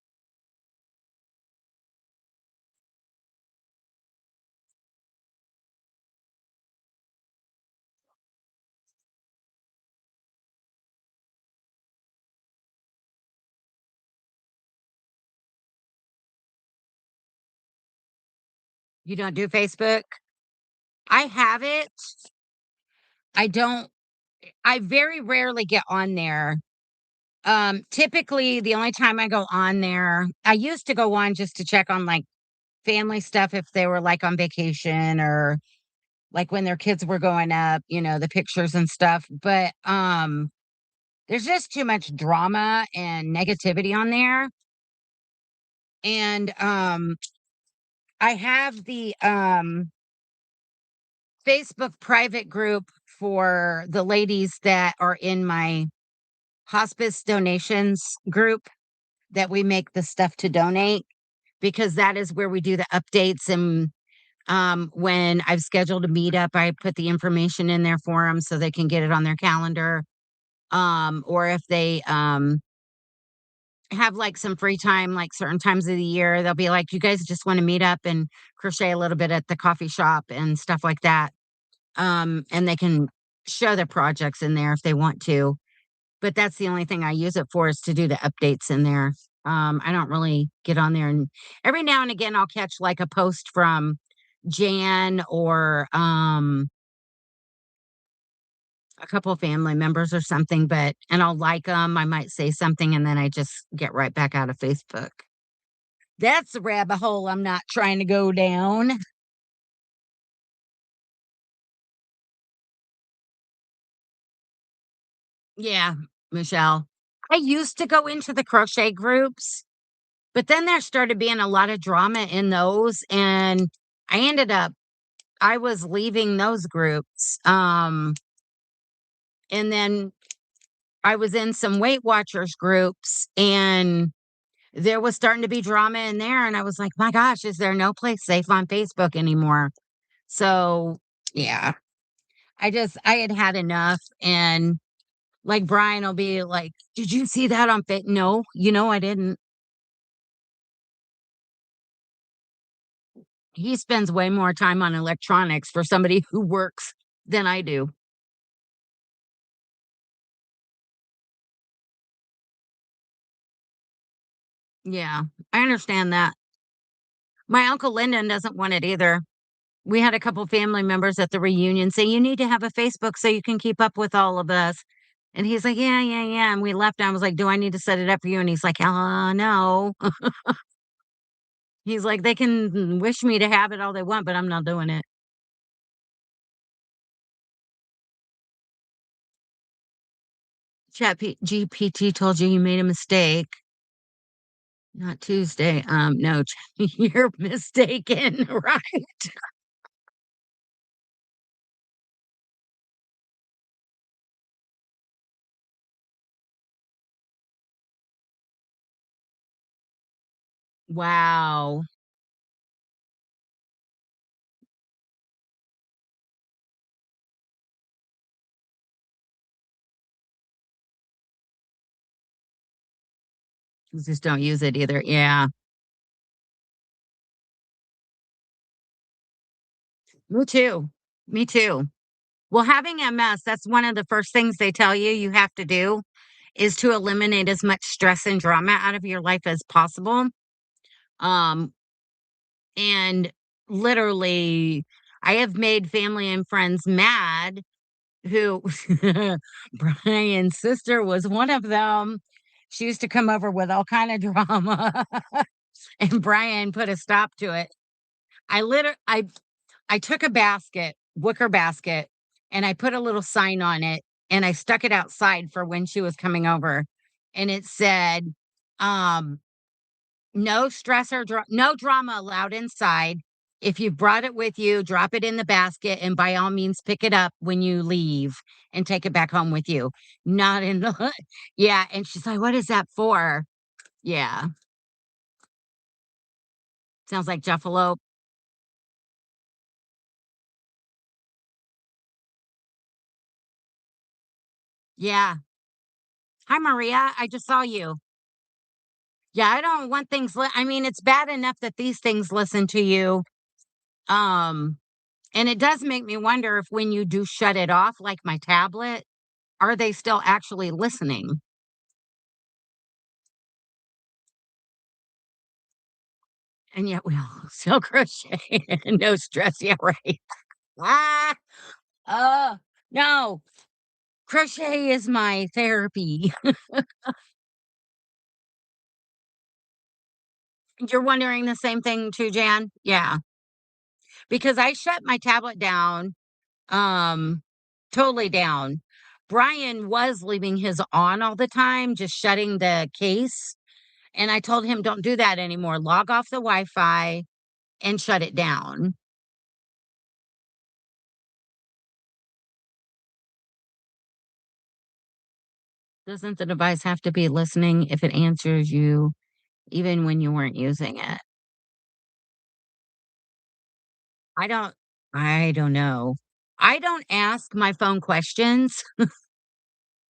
You don't do Facebook? I have it. I don't I very rarely get on there. Typically the only time I go on there, I used to go on just to check on like family stuff if they were like on vacation or like when their kids were going up, the pictures and stuff. But there's just too much drama and negativity on there. And I have the Facebook private group for the ladies that are in my hospice donations group that we make the stuff to donate, because that is where we do the updates. And when I've scheduled a meetup, I put the information in there for them so they can get it on their calendar. Or if they have like some free time, like certain times of the year, they'll be like, you guys just want to meet up and crochet a little bit at the coffee shop and stuff like that. And they can show their projects in there if they want to. But that's the only thing I use it for, is to do the updates in there. I don't really get on there, and every now and again I'll catch like a post from Jan or a couple of family members or something, and I'll like them. I might say something and then I just get right back out of Facebook. That's a rabbit hole I'm not trying to go down. Yeah, Michelle. I used to go into the crochet groups, but then there started being a lot of drama in those, and I ended up I was leaving those groups. And then I was in some Weight Watchers groups, and there was starting to be drama in there, and I was like, "My gosh, is there no place safe on Facebook anymore?" So, yeah, I had had enough. And like Brian will be like, "Did you see that on Fa?" No, I didn't. He spends way more time on electronics for somebody who works than I do. Yeah, I understand that. My uncle Lyndon doesn't want it either. We had a couple family members at the reunion say, "You need to have a Facebook so you can keep up with all of us." And he's like, "Yeah, yeah, yeah." And we left. And I was like, "Do I need to set it up for you?" And he's like, no." He's like, "They can wish me to have it all they want, but I'm not doing it." GPT told you made a mistake. Not Tuesday. No, you're mistaken, right? Wow. Just don't use it either. Yeah. Me too. Me too. Well, having MS, that's one of the first things they tell you have to do, is to eliminate as much stress and drama out of your life as possible. Um, and literally, I have made family and friends mad who Brian's sister was one of them. She used to come over with all kind of drama, and Brian put a stop to it. I literally, I took a basket, wicker basket, and I put a little sign on it, and I stuck it outside for when she was coming over. And it said, um, no stress or no drama allowed inside. If you brought it with you, drop it in the basket, and by all means pick it up when you leave and take it back home with you. Not in the yeah. And she's like, "What is that for?" Yeah. Sounds like Juffalo. Yeah. Hi, Maria. I just saw you. Yeah, I don't want things I mean, it's bad enough that these things listen to you. Um, and it does make me wonder if when you do shut it off, like my tablet, are they still actually listening? And yet we all still crochet. No stress. Yeah, right. Ah, uh, no. Crochet is my therapy. You're wondering the same thing too, Jan? Yeah. Because I shut my tablet down, um, totally down. Brian was leaving his on all the time, just shutting the case. And I told him, don't do that anymore. Log off the Wi Fi and shut it down. Doesn't the device have to be listening if it answers you, even when you weren't using it? I don't, I don't know. I don't ask my phone questions.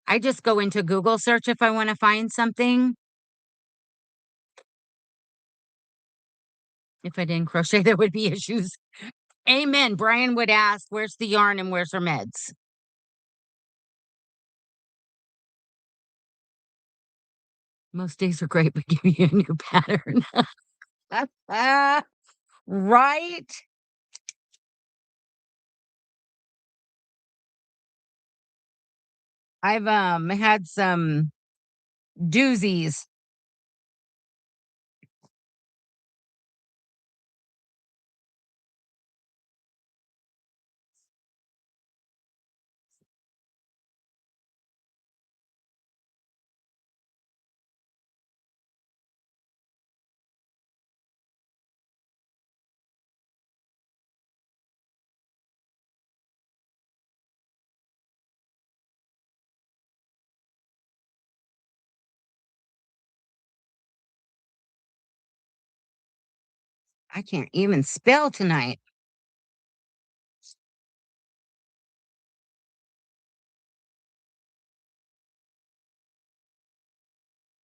I just go into Google search if I want to find something. If I didn't crochet, there would be issues. Amen. Brian would ask, where's the yarn and where's her meds? Most days are great, but give me a new pattern. Right? I've had some doozies. I can't even spell tonight.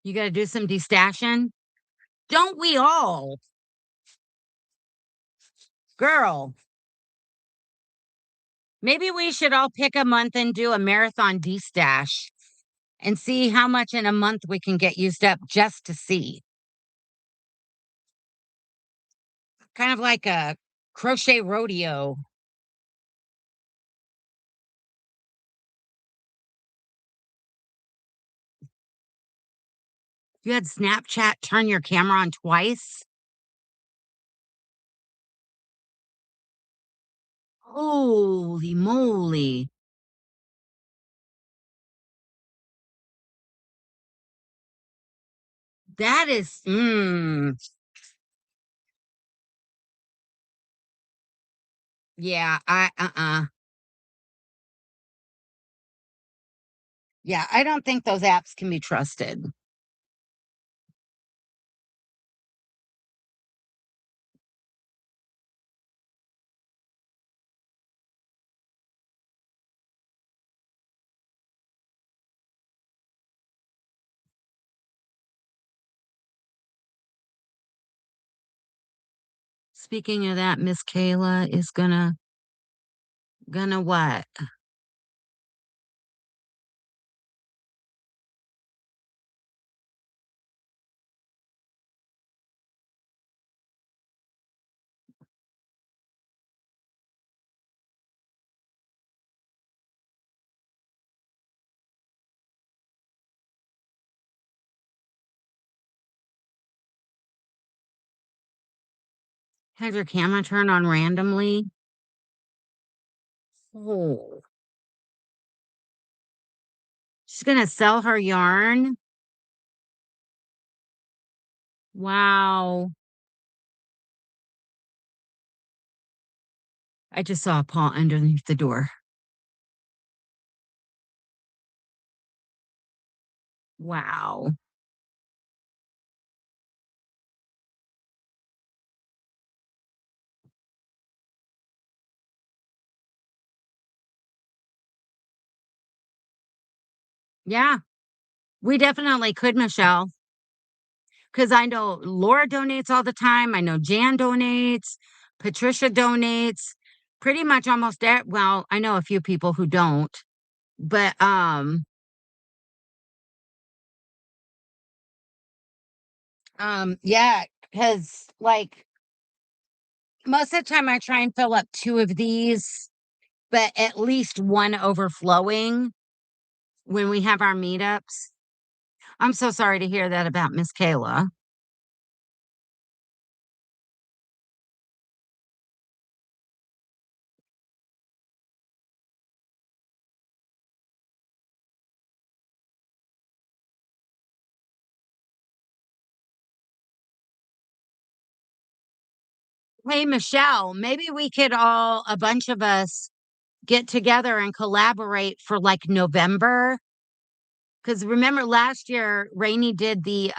You got to do some destashing. Don't we all? Girl, maybe we should all pick a month and do a marathon destash and see how much in a month we can get used up just to see. Kind of like a crochet rodeo. You had Snapchat turn your camera on twice. Holy moly. That is, yeah, yeah, I don't think those apps can be trusted. Speaking of that, Miss Kayla is gonna what? Have your camera turn on randomly? Oh, she's gonna sell her yarn? Wow. I just saw a paw underneath the door. Wow. Yeah, we definitely could, Michelle, because I know Laura donates all the time. I know Jan donates, Patricia donates, pretty much almost well, I know a few people who don't, but yeah, because like most of the time I try and fill up two of these, but at least one overflowing when we have our meetups. I'm so sorry to hear that about Miss Kayla. Hey, Michelle, maybe we could all, a bunch of us, get together and collaborate for like November. Because remember last year, Rainey did the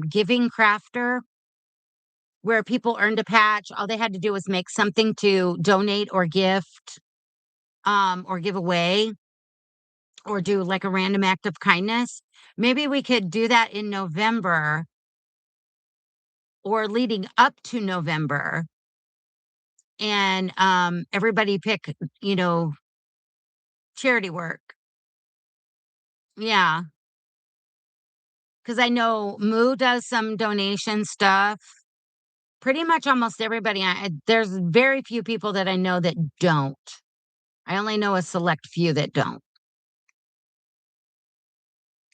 giving crafter where people earned a patch. All they had to do was make something to donate or gift or give away or do like a random act of kindness. Maybe we could do that in November or leading up to November and everybody pick, you know, charity work. Yeah. Because I know Moo does some donation stuff. Pretty much almost everybody. There's very few people that I know that don't. I only know a select few that don't.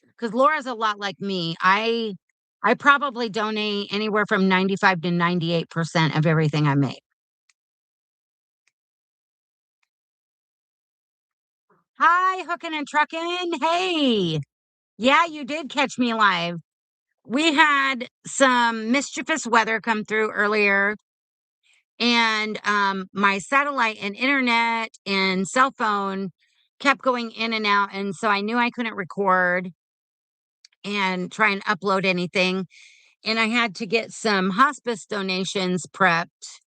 Because Laura's a lot like me. I probably donate anywhere from 95 to 98% of everything I make. Hi, hooking and trucking. Hey. Yeah, you did catch me live. We had some mischievous weather come through earlier, and my satellite and internet and cell phone kept going in and out, and so I knew I couldn't record and try and upload anything, and I had to get some hospice donations prepped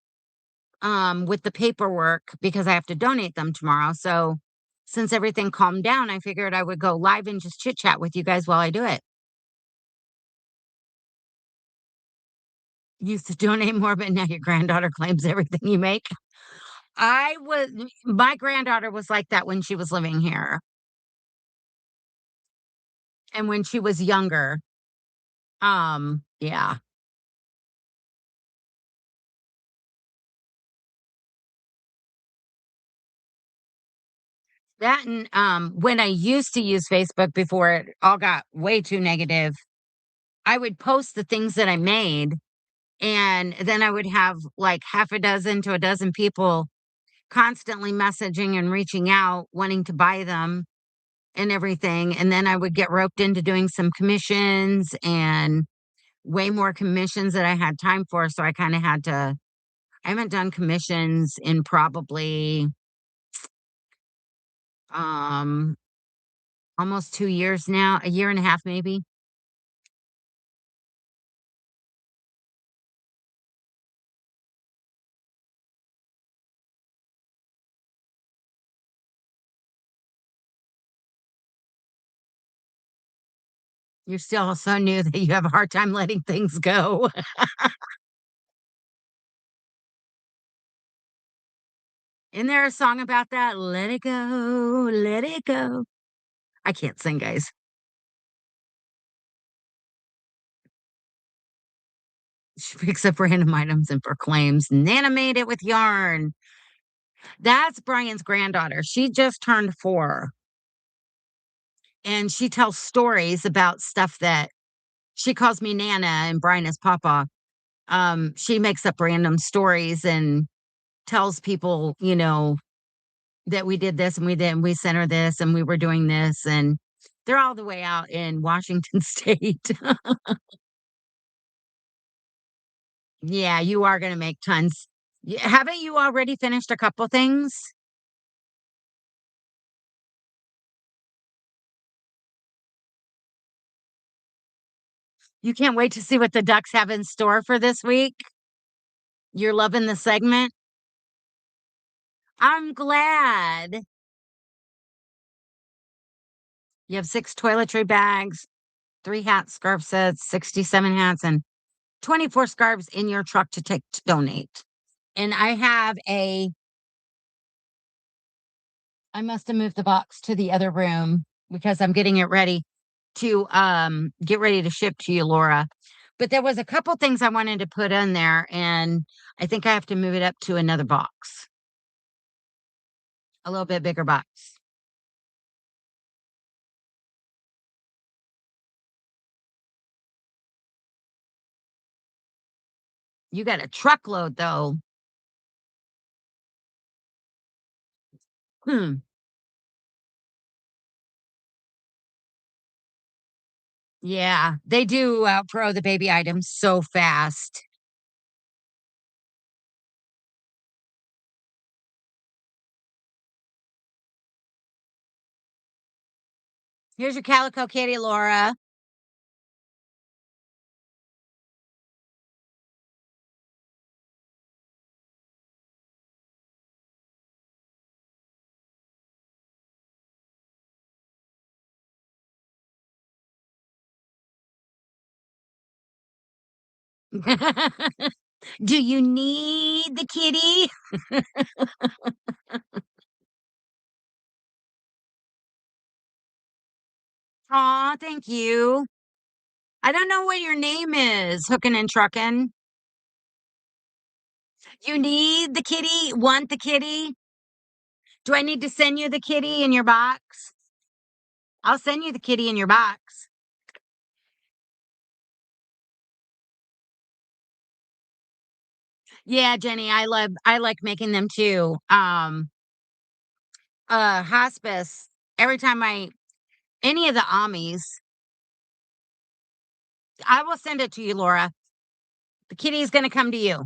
with the paperwork because I have to donate them tomorrow. So since everything calmed down, I figured I would go live and just chit chat with you guys while I do it. Used to donate more, but now your granddaughter claims everything you make. My granddaughter was like that when she was living here and when she was younger. Yeah. That and when I used to use Facebook before it all got way too negative, I would post the things that I made and then I would have like half a dozen to a dozen people constantly messaging and reaching out wanting to buy them and everything. And then I would get roped into doing some commissions and way more commissions that I had time for. So I kind of had to, I haven't done commissions in probably um almost 2 years now, a year and a half maybe. You're still so new that you have a hard time letting things go. Isn't there a song about that? Let it go, let it go. I can't sing, guys. She picks up random items and proclaims, Nana made it with yarn. That's Brian's granddaughter. She just turned 4 and she tells stories about stuff that she calls me Nana and Brian is Papa. She makes up random stories and tells people, you know, that we did this and we sent her this and we were doing this and they're all the way out in Washington State. Yeah, you are going to make tons. Haven't you already finished a couple things? You can't wait to see what the Ducks have in store for this week. You're loving the segment. I'm glad. You have 6 toiletry bags, 3 hat scarf sets, 67 hats, and 24 scarves in your truck to take to donate. And I must have moved the box to the other room because I'm getting it ready to get ready to ship to you, Laura. But there was a couple things I wanted to put in there, and I think I have to move it up to another box, a little bit bigger box. You got a truckload though. Hmm. Yeah, they do outgrow the baby items so fast. Here's your calico kitty, Laura. Do you need the kitty? Aw, thank you. I don't know what your name is, hooking and trucking. You need the kitty? Want the kitty? Do I need to send you the kitty in your box? I'll send you the kitty in your box. Yeah, Jenny, I like making them too. Hospice, every time I any of the Amis, I will send it to you, Laura. The kitty is gonna come to you.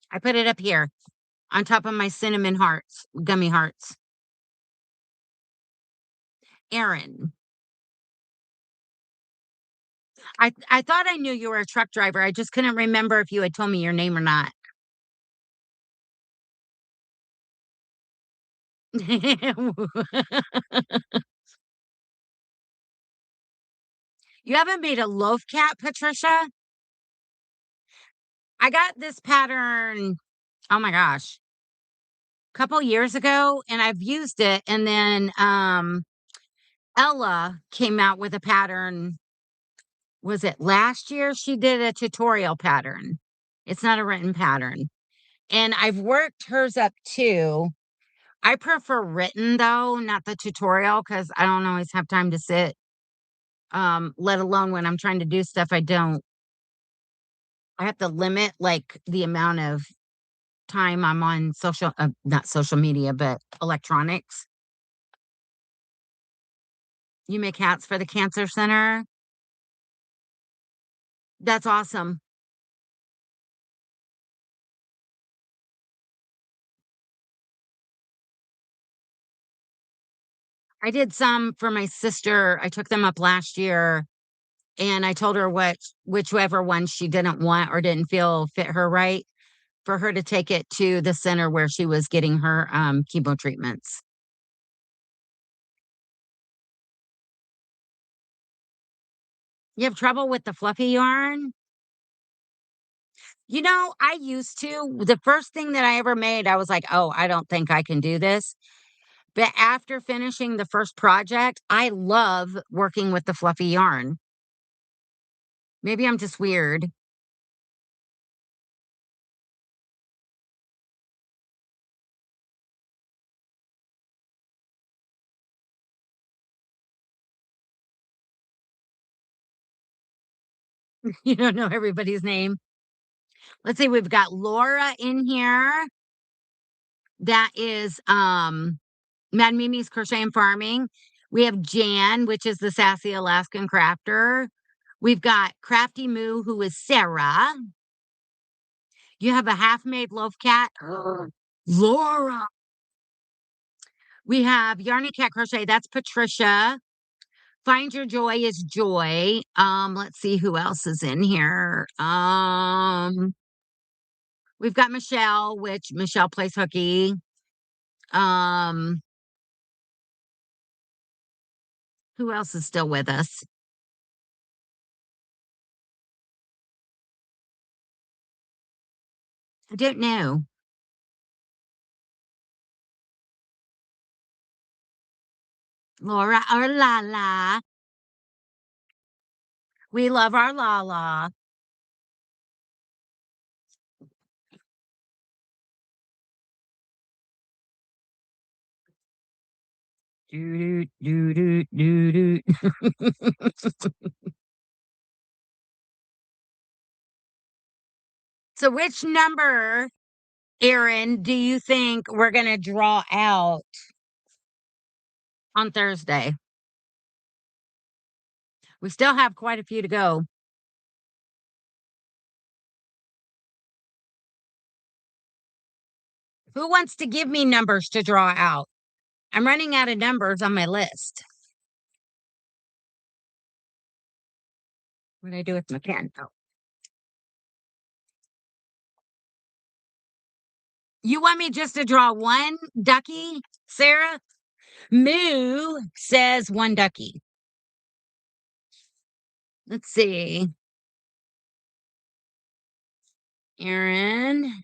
I put it up here on top of my cinnamon hearts, gummy hearts. Aaron. I thought I knew you were a truck driver. I just couldn't remember if you had told me your name or not. You haven't made a loaf cat, Patricia? I got this pattern, oh my gosh, a couple years ago, and I've used it, and then, Ella came out with a pattern, was it last year? She did a tutorial pattern. It's not a written pattern, and I've worked hers up too. I prefer written though, not the tutorial, because I don't always have time to sit, let alone when I'm trying to do stuff I have to limit, like, the amount of time I'm on not social media, but electronics. You make hats for the cancer center? That's awesome. I did some for my sister. I took them up last year, and I told her whichever one she didn't want or didn't feel fit her right, for her to take it to the center where she was getting her, chemo treatments. You have trouble with the fluffy yarn? I used to. The first thing that I ever made, I was like, "Oh, I don't think I can do this." But after finishing the first project, I love working with the fluffy yarn. Maybe I'm just weird. You don't know everybody's name. Let's see, we've got Laura in here. That is Mad Mimi's Crochet and Farming. We have Jan, which is the sassy Alaskan crafter. We've got Crafty Moo, who is Sarah. You have a half-made loaf cat. Ugh. Laura. We have Yarny Cat Crochet. That's Patricia. Find Your Joy is Joy. Let's see who else is in here. We've got Michelle, which Michelle plays hooky. Um, Who else is still with us? I don't know. Laura or Lala. We love our Lala. Doo doo doo doo doo doo. So, which number, Aaron, do you think we're going to draw out on Thursday? We still have quite a few to go. Who wants to give me numbers to draw out? I'm running out of numbers on my list. What did I do with my pen? Oh. You want me just to draw one ducky, Sarah? Moo says one ducky. Let's see. Aaron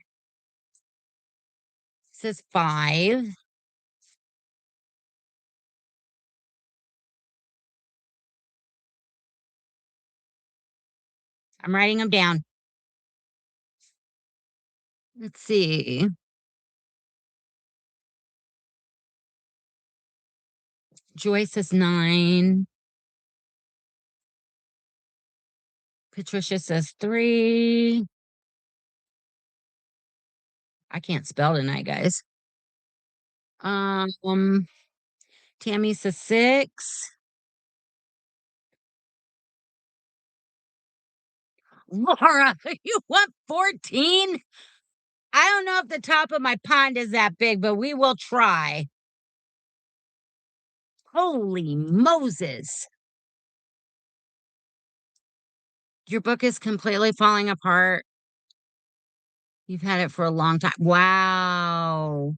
says 5. I'm writing them down. Let's see. Joyce says 9. Patricia says 3. I can't spell tonight, guys. Tammy says 6. Laura, you want 14? I don't know if the top of my pond is that big, but we will try. Holy Moses. Your book is completely falling apart. You've had it for a long time. Wow.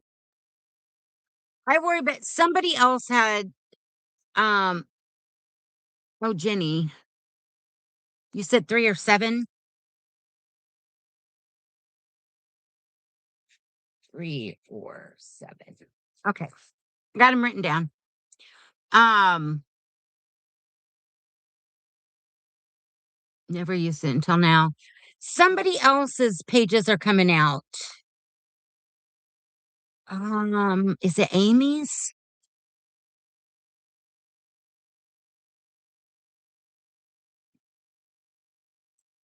I worry, but somebody else had, um, oh, Jenny, you said 3 or 7? 3 or 7. Okay. Got them written down. Um, Never used it until now. Somebody else's pages are coming out. Is it Amy's?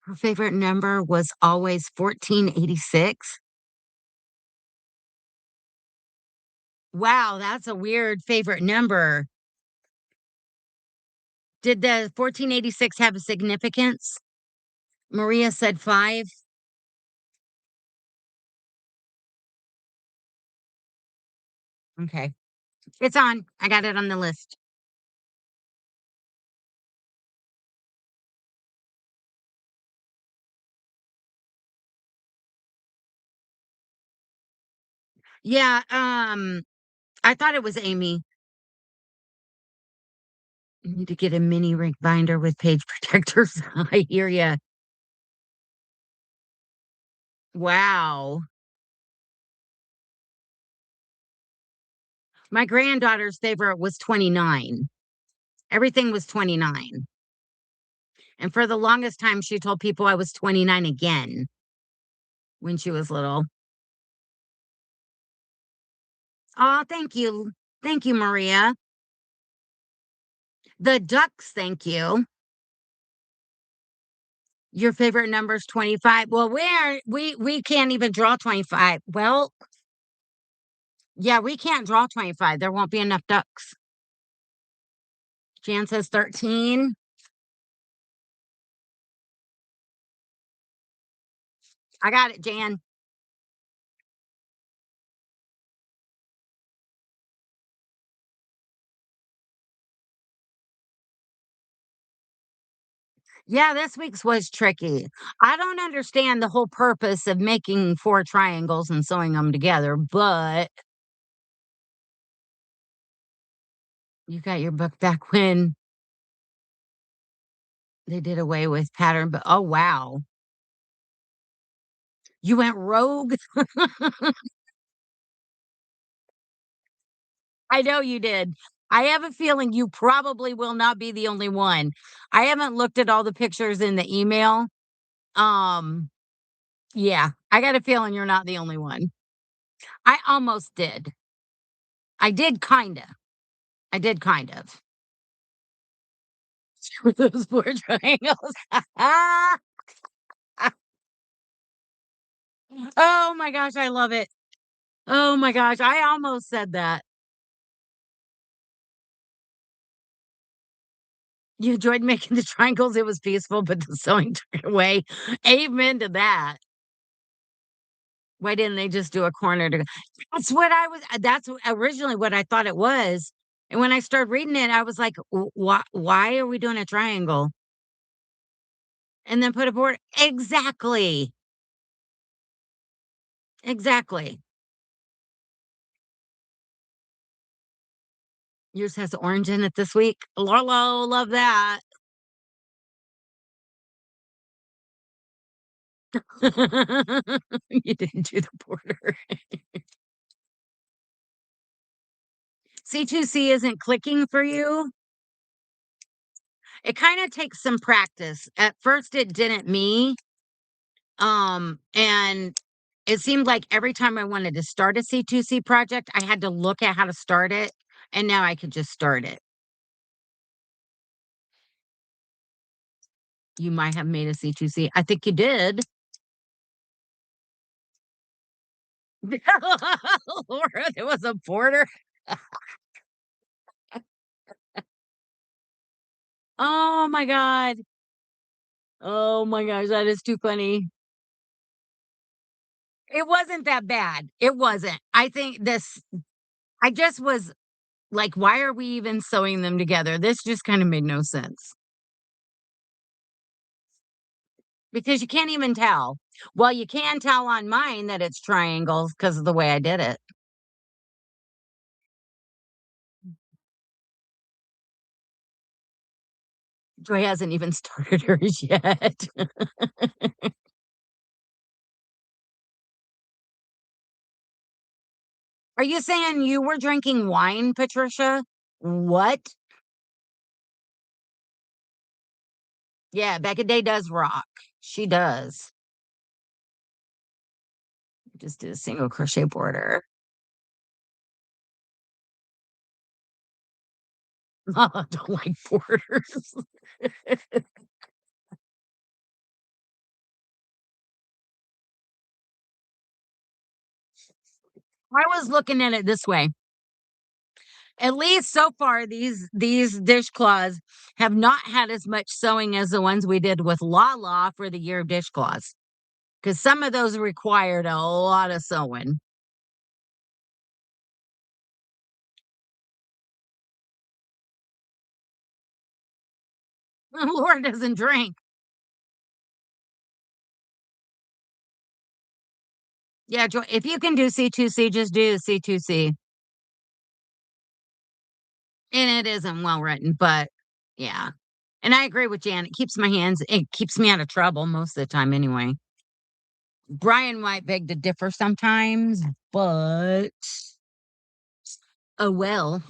Her favorite number was always 1486. Wow, that's a weird favorite number. Did the 1486 have a significance? Maria said 5. Okay. It's on. I got it on the list. Yeah, I thought it was Amy. You need to get a mini ring binder with page protectors. I hear ya. Wow. My granddaughter's favorite was 29. Everything was 29. And for the longest time, she told people I was 29 again when she was little. Oh, thank you. Thank you, Maria. The ducks, thank you. Your favorite number is 25. Well, we can't even draw 25. Well, yeah, we can't draw 25. There won't be enough ducks. Jan says 13. I got it, Jan. Yeah, this week's was tricky. I don't understand the whole purpose of making 4 triangles and sewing them together, but you got your book back when? They did away with pattern, but oh, wow. You went rogue? I know you did. I have a feeling you probably will not be the only one. I haven't looked at all the pictures in the email. Um, yeah, I got a feeling you're not the only one. I almost did. I did kinda. I did kind of. With those 4 triangles. Oh my gosh, I love it. Oh my gosh, I almost said that. You enjoyed making the triangles, it was peaceful, but the sewing took it away. Amen to that. Why didn't they just do a corner to that's originally what I thought it was, and when I started reading it, I was like, why are we doing a triangle?" And then put a board exactly, exactly. Yours has orange in it this week? Lolo, love that. You didn't do the border. C2C isn't clicking for you? It kinda takes some practice. At first, it didn't me, and it seemed like every time I wanted to start a C2C project, I had to look at how to start it, and now I could just start it. You might have made a C2C. I think you did. Laura, there was a border. Oh my god. Oh my gosh, that is too funny. It wasn't that bad. It wasn't. I just was like, why are we even sewing them together? This just kind of made no sense because you can't even tell. Well, you can tell on mine that it's triangles because of the way I did it. Joy hasn't even started hers yet. Are you saying you were drinking wine, Patricia? What? Yeah, Becca Day does rock. She does. Just did a single crochet border. I don't like borders. I was looking at it this way. At least so far, these dishcloths have not had as much sewing as the ones we did with Lala for the year of dishcloths, because some of those required a lot of sewing. Laura doesn't drink. Yeah, Joy, if you can do C2C, just do C2C. And it isn't well written, but yeah. And I agree with Jan. It keeps me out of trouble most of the time anyway. Brian might beg to differ sometimes, but oh well.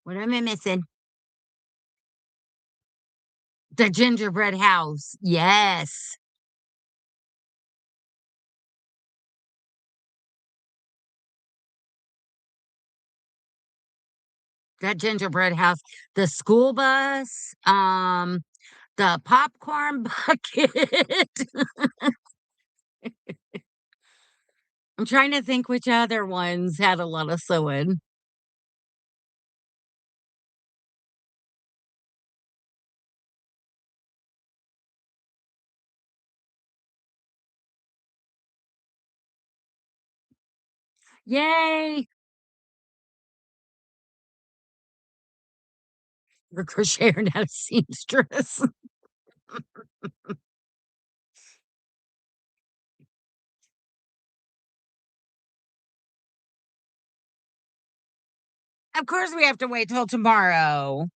What am I missing? The gingerbread house. Yes. That gingerbread house. The school bus, the popcorn bucket. I'm trying to think which other ones had a lot of sewing. Yay! For a crocheter, not a seamstress. Of course, we have to wait till tomorrow.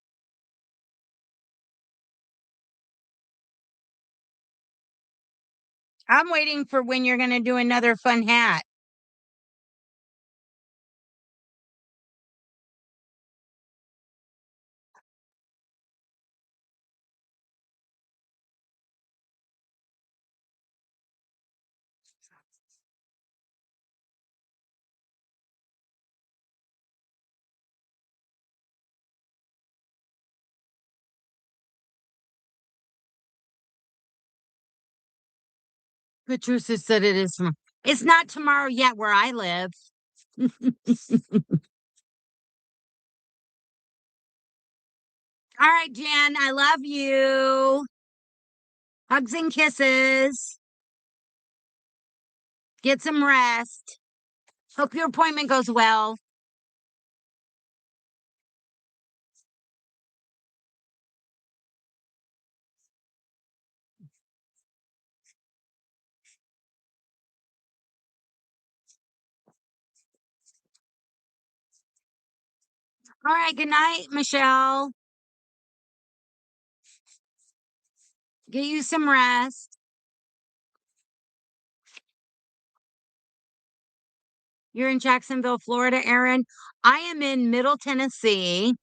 I'm waiting for when you're gonna do another fun hat. Patricia said it is it's not tomorrow yet where I live. All right, Jen, I love you. Hugs and kisses. Get some rest. Hope your appointment goes well. All right, good night, Michelle. Get you some rest. You're in Jacksonville, Florida, Erin. I am in Middle Tennessee,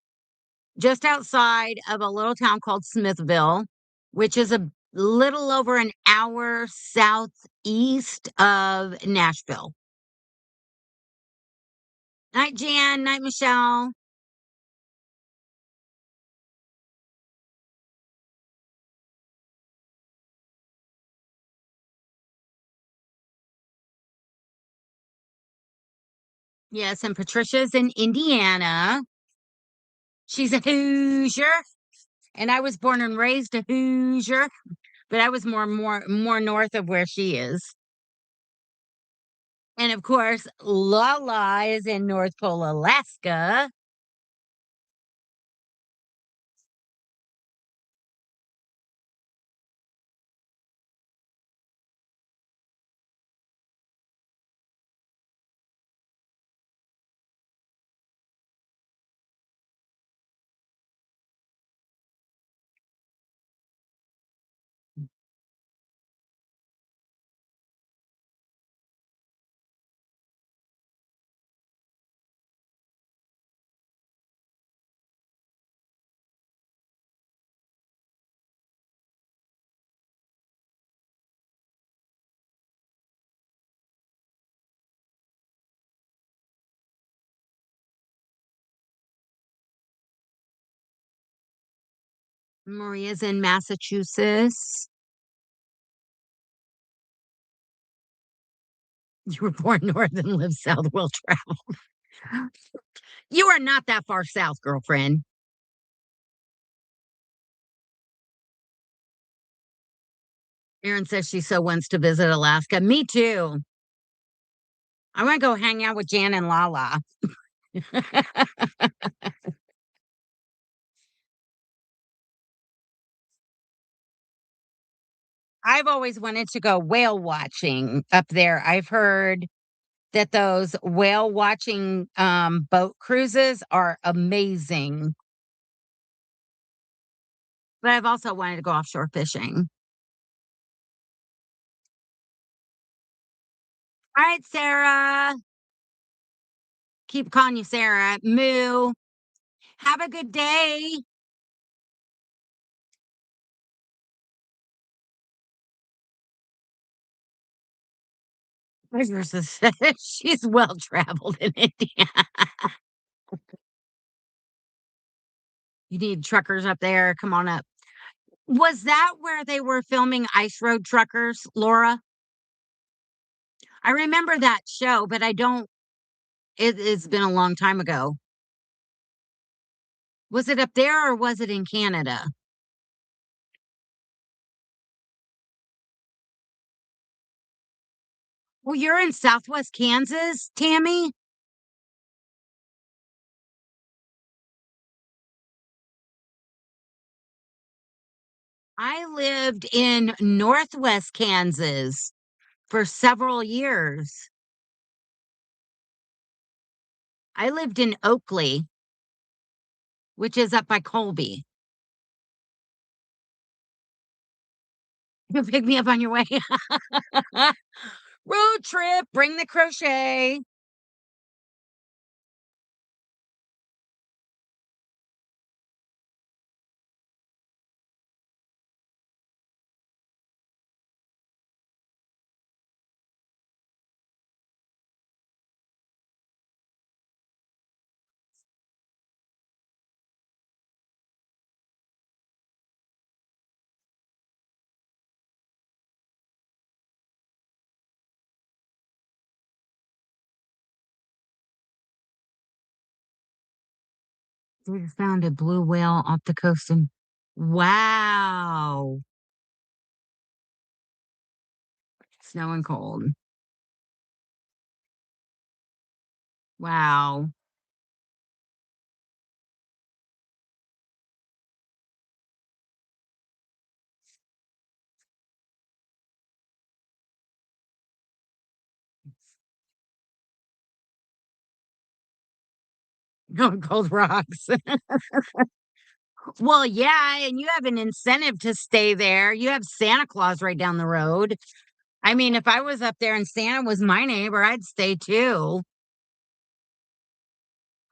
just outside of a little town called Smithville, which is a little over an hour southeast of Nashville. Night, Jan. Night, Michelle. Yes, and Patricia's in Indiana. She's a Hoosier, and I was born and raised a Hoosier, but I was more north of where she is. And of course, Lala is in North Pole, Alaska. Maria's in Massachusetts. You were born north and live south, well traveled. You are not that far south, girlfriend. Erin says she so wants to visit Alaska. Me too. I want to go hang out with Jan and Lala. I've always wanted to go whale watching up there. I've heard that those whale watching boat cruises are amazing. But I've also wanted to go offshore fishing. All right, Sarah. Keep calling you Sarah. Moo. Have a good day. Versus she's well traveled in India. You need truckers up there. Come on up. Was that where they were filming Ice Road Truckers, Laura? I remember that show, but I don't it's been a long time ago. Was it up there or was it in Canada? Well, you're in Southwest Kansas, Tammy? I lived in Northwest Kansas for several years. I lived in Oakley, which is up by Colby. You'll pick me up on your way. Road trip, bring the crochet. We found a blue whale off the coast and wow. Snow and cold. Wow. Going cold rocks. Well, yeah, and you have an incentive to stay there. You have Santa Claus right down the road. I mean, if I was up there and Santa was my neighbor, I'd stay too.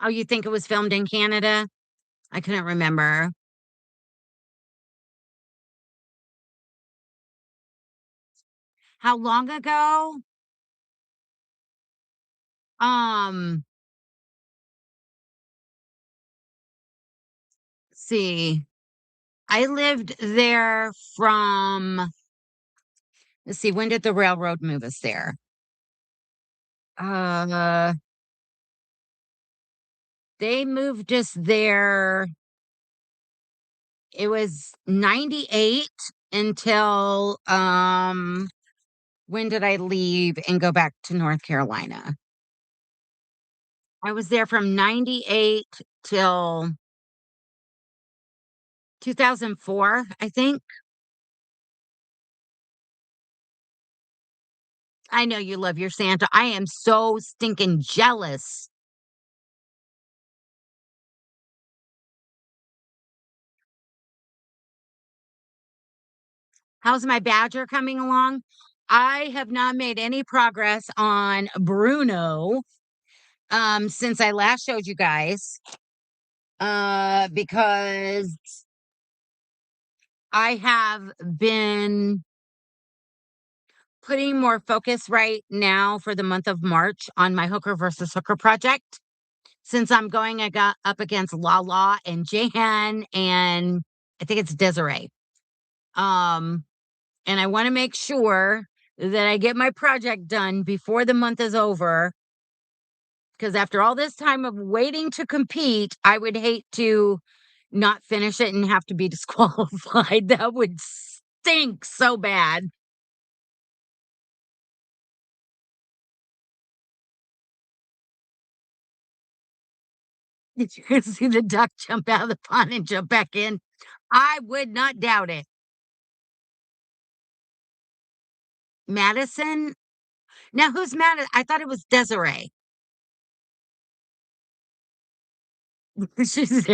Oh, you think it was filmed in Canada? I couldn't remember. How long ago? Um, see. I lived there from, let's see, when did the railroad move us there? Uh, they moved us there. It was 98 until when did I leave and go back to North Carolina? I was there from 98 till 2004, I think. I know you love your Santa. I am so stinking jealous. How's my badger coming along? I have not made any progress on Bruno since I last showed you guys. Because I have been putting more focus right now for the month of March on my hooker versus hooker project. Since I'm going up against Lala and Jahan and I think it's Desiree. Um, and I want to make sure that I get my project done before the month is over. Because after all this time of waiting to compete, I would hate to not finish it and have to be disqualified. That would stink so bad. Did you guys see the duck jump out of the pond and jump back in? I would not doubt it. Madison? Now who's Madison? I thought it was Desiree. She's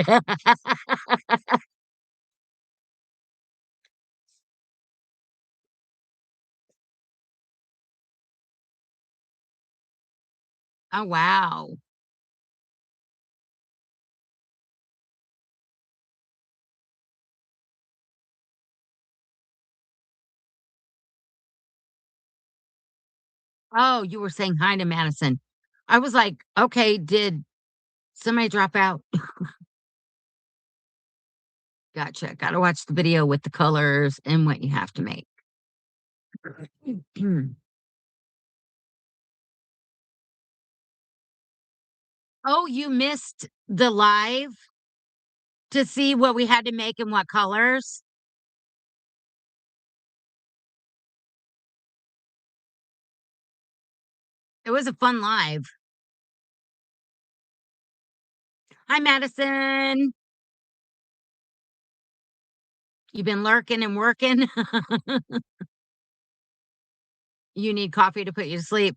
Oh wow. Oh, you were saying hi to Madison. I was like, okay, did somebody drop out? Gotcha. Gotta watch the video with the colors and what you have to make. Oh, you missed the live to see what we had to make and what colors? It was a fun live. Hi, Madison. You been lurking and working? You need coffee to put you to sleep.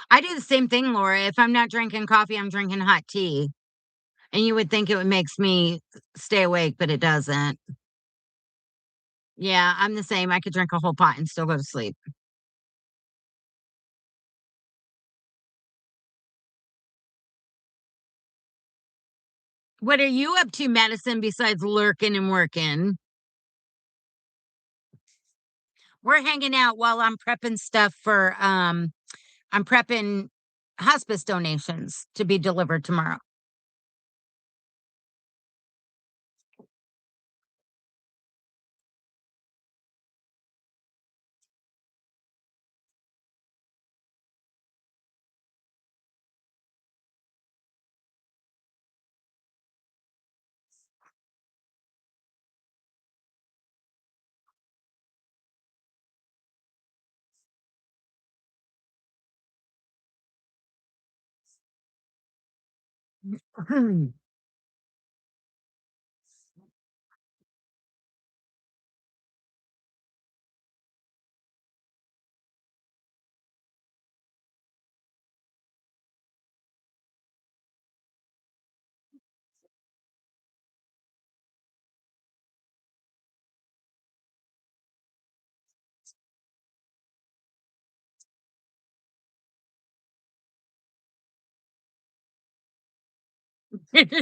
I do the same thing, Laura. If I'm not drinking coffee, I'm drinking hot tea. And you would think it would makes me stay awake, but it doesn't. Yeah, I'm the same. I could drink a whole pot and still go to sleep. What are you up to, Madison, besides lurking and working? We're hanging out while I'm prepping stuff for I'm prepping hospice donations to be delivered tomorrow.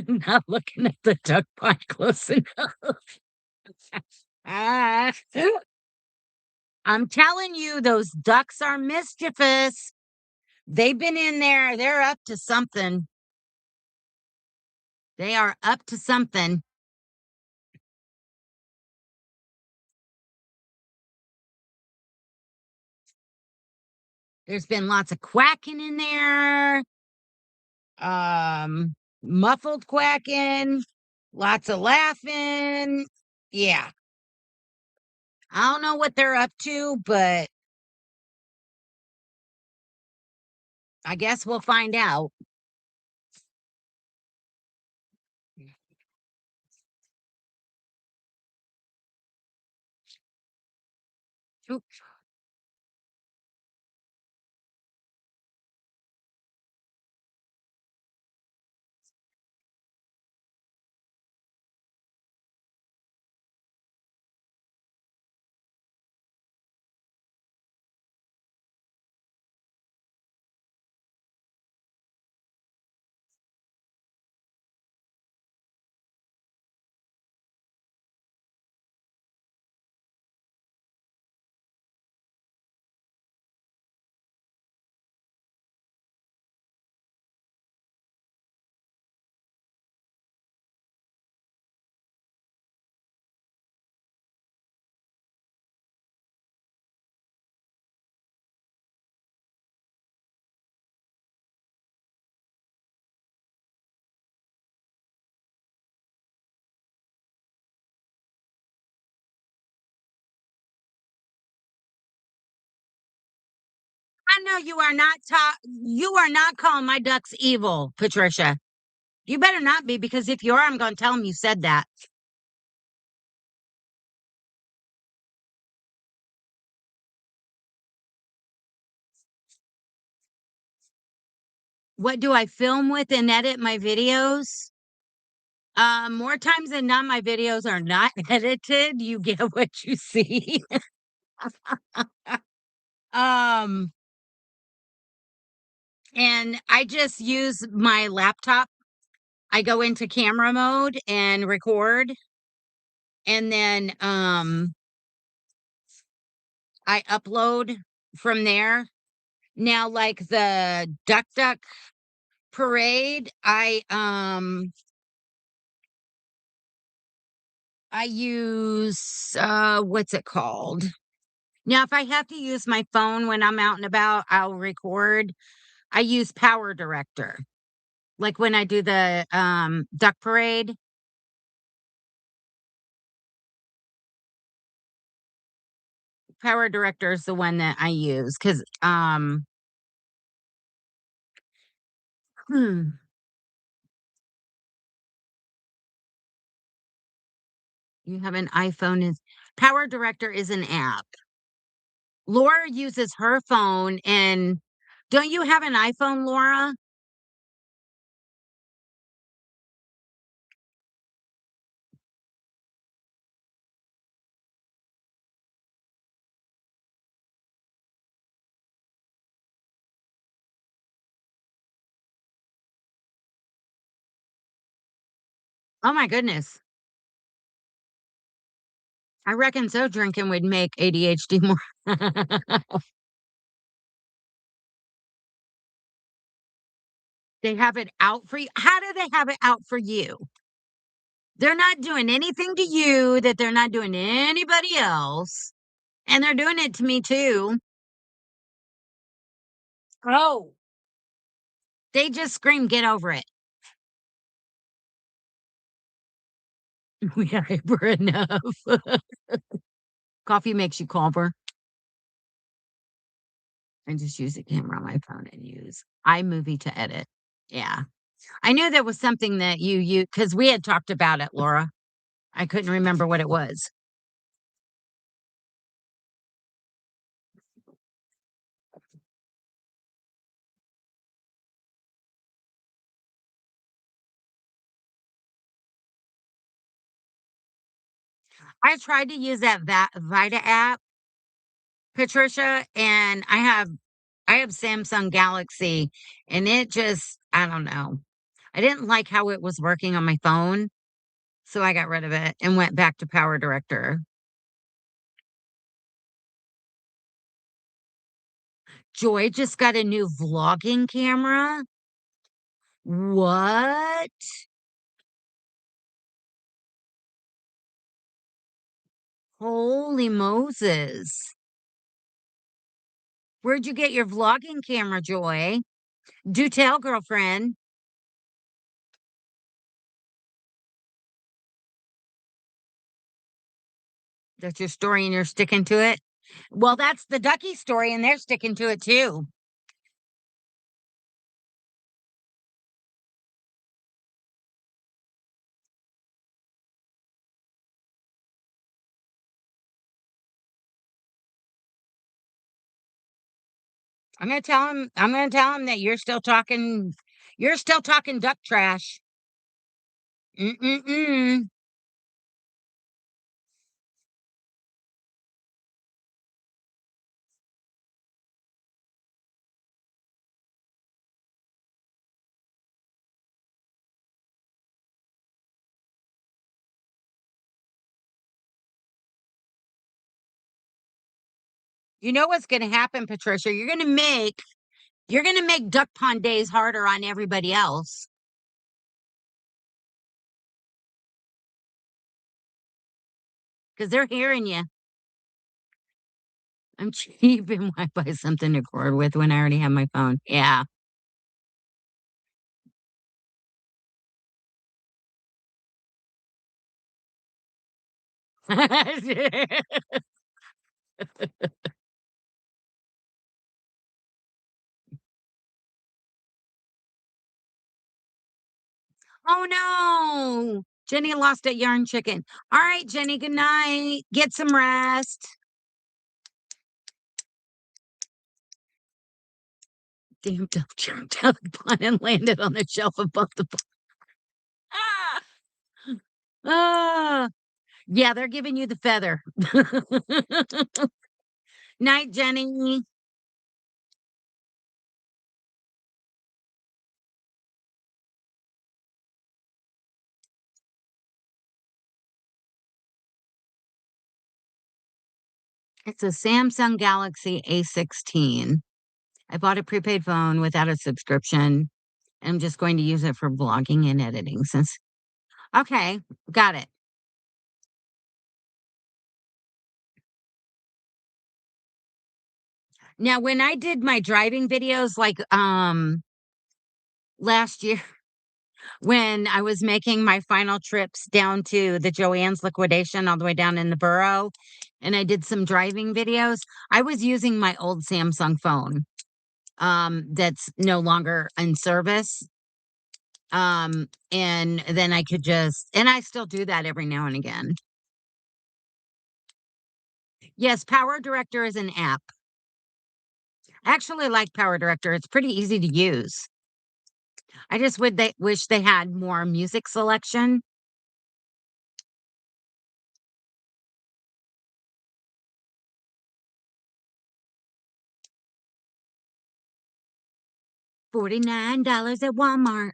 Not looking at the duck pond close enough. Ah, I'm telling you, those ducks are mischievous. They've been in there. They're up to something. They are up to something. There's been lots of quacking in there. Muffled quacking, lots of laughing. Yeah. I don't know what they're up to, but I guess we'll find out. Oop. I know you are not calling my ducks evil, Patricia. You better not be, because if you are, I'm going to tell them you said that. What do I film with and edit my videos? More times than not, my videos are not edited. You get what you see. um, and I just use my laptop. I go into camera mode and record, and then I upload from there. Now, like the Duck parade, I use what's it called? Now, if I have to use my phone when I'm out and about, I'll record. I use Power Director. Like when I do the duck parade, Power Director is the one that I use because hmm, you have an iPhone is Power Director is an app. Laura uses her phone and don't you have an iPhone, Laura? Oh my goodness. I reckon so drinking would make ADHD more. They have it out for you. How do they have it out for you? They're not doing anything to you that they're not doing to anybody else. And they're doing it to me too. Oh, they just scream, get over it. We are hyper enough. Coffee makes you calmer. I just use a camera on my phone and use iMovie to edit. Yeah. I knew there was something that you because we had talked about it, Laura. I couldn't remember what it was. I tried to use that Vita app, Patricia, and I have Samsung Galaxy, and it just I don't know. I didn't like how it was working on my phone, so I got rid of it and went back to Power Director. Joy just got a new vlogging camera. What? Holy Moses. Where'd you get your vlogging camera, Joy? Do tell, girlfriend. That's your story and you're sticking to it. Well, that's the Ducky story, and they're sticking to it too. I'm gonna tell him that you're still talking duck trash. Mm-mm-mm. You know what's gonna happen, Patricia? You're gonna make duck pond days harder on everybody else because they're hearing you. I'm cheap and why buy something to record with when I already have my phone? Yeah. Oh no. Jenny lost at yarn chicken. All right, Jenny, good night. Get some rest. Damn duck jumped out of the pond and landed on the shelf above the pond. Ah, ah. Yeah, they're giving you the feather. Night, Jenny. It's a Samsung Galaxy A16. I bought a prepaid phone without a subscription. I'm just going to use it for blogging and editing since. Okay, got it. Now, when I did my driving videos like last year, When I was making my final trips down to the Joann's liquidation all the way down in the borough, and I did some driving videos, I was using my old Samsung phone, that's no longer in service. And then I could just and I still do that every now and again. Yes, Power Director is an app. I actually like Power Director. It's pretty easy to use. I just would they wish they had more music selection. $49 at Walmart.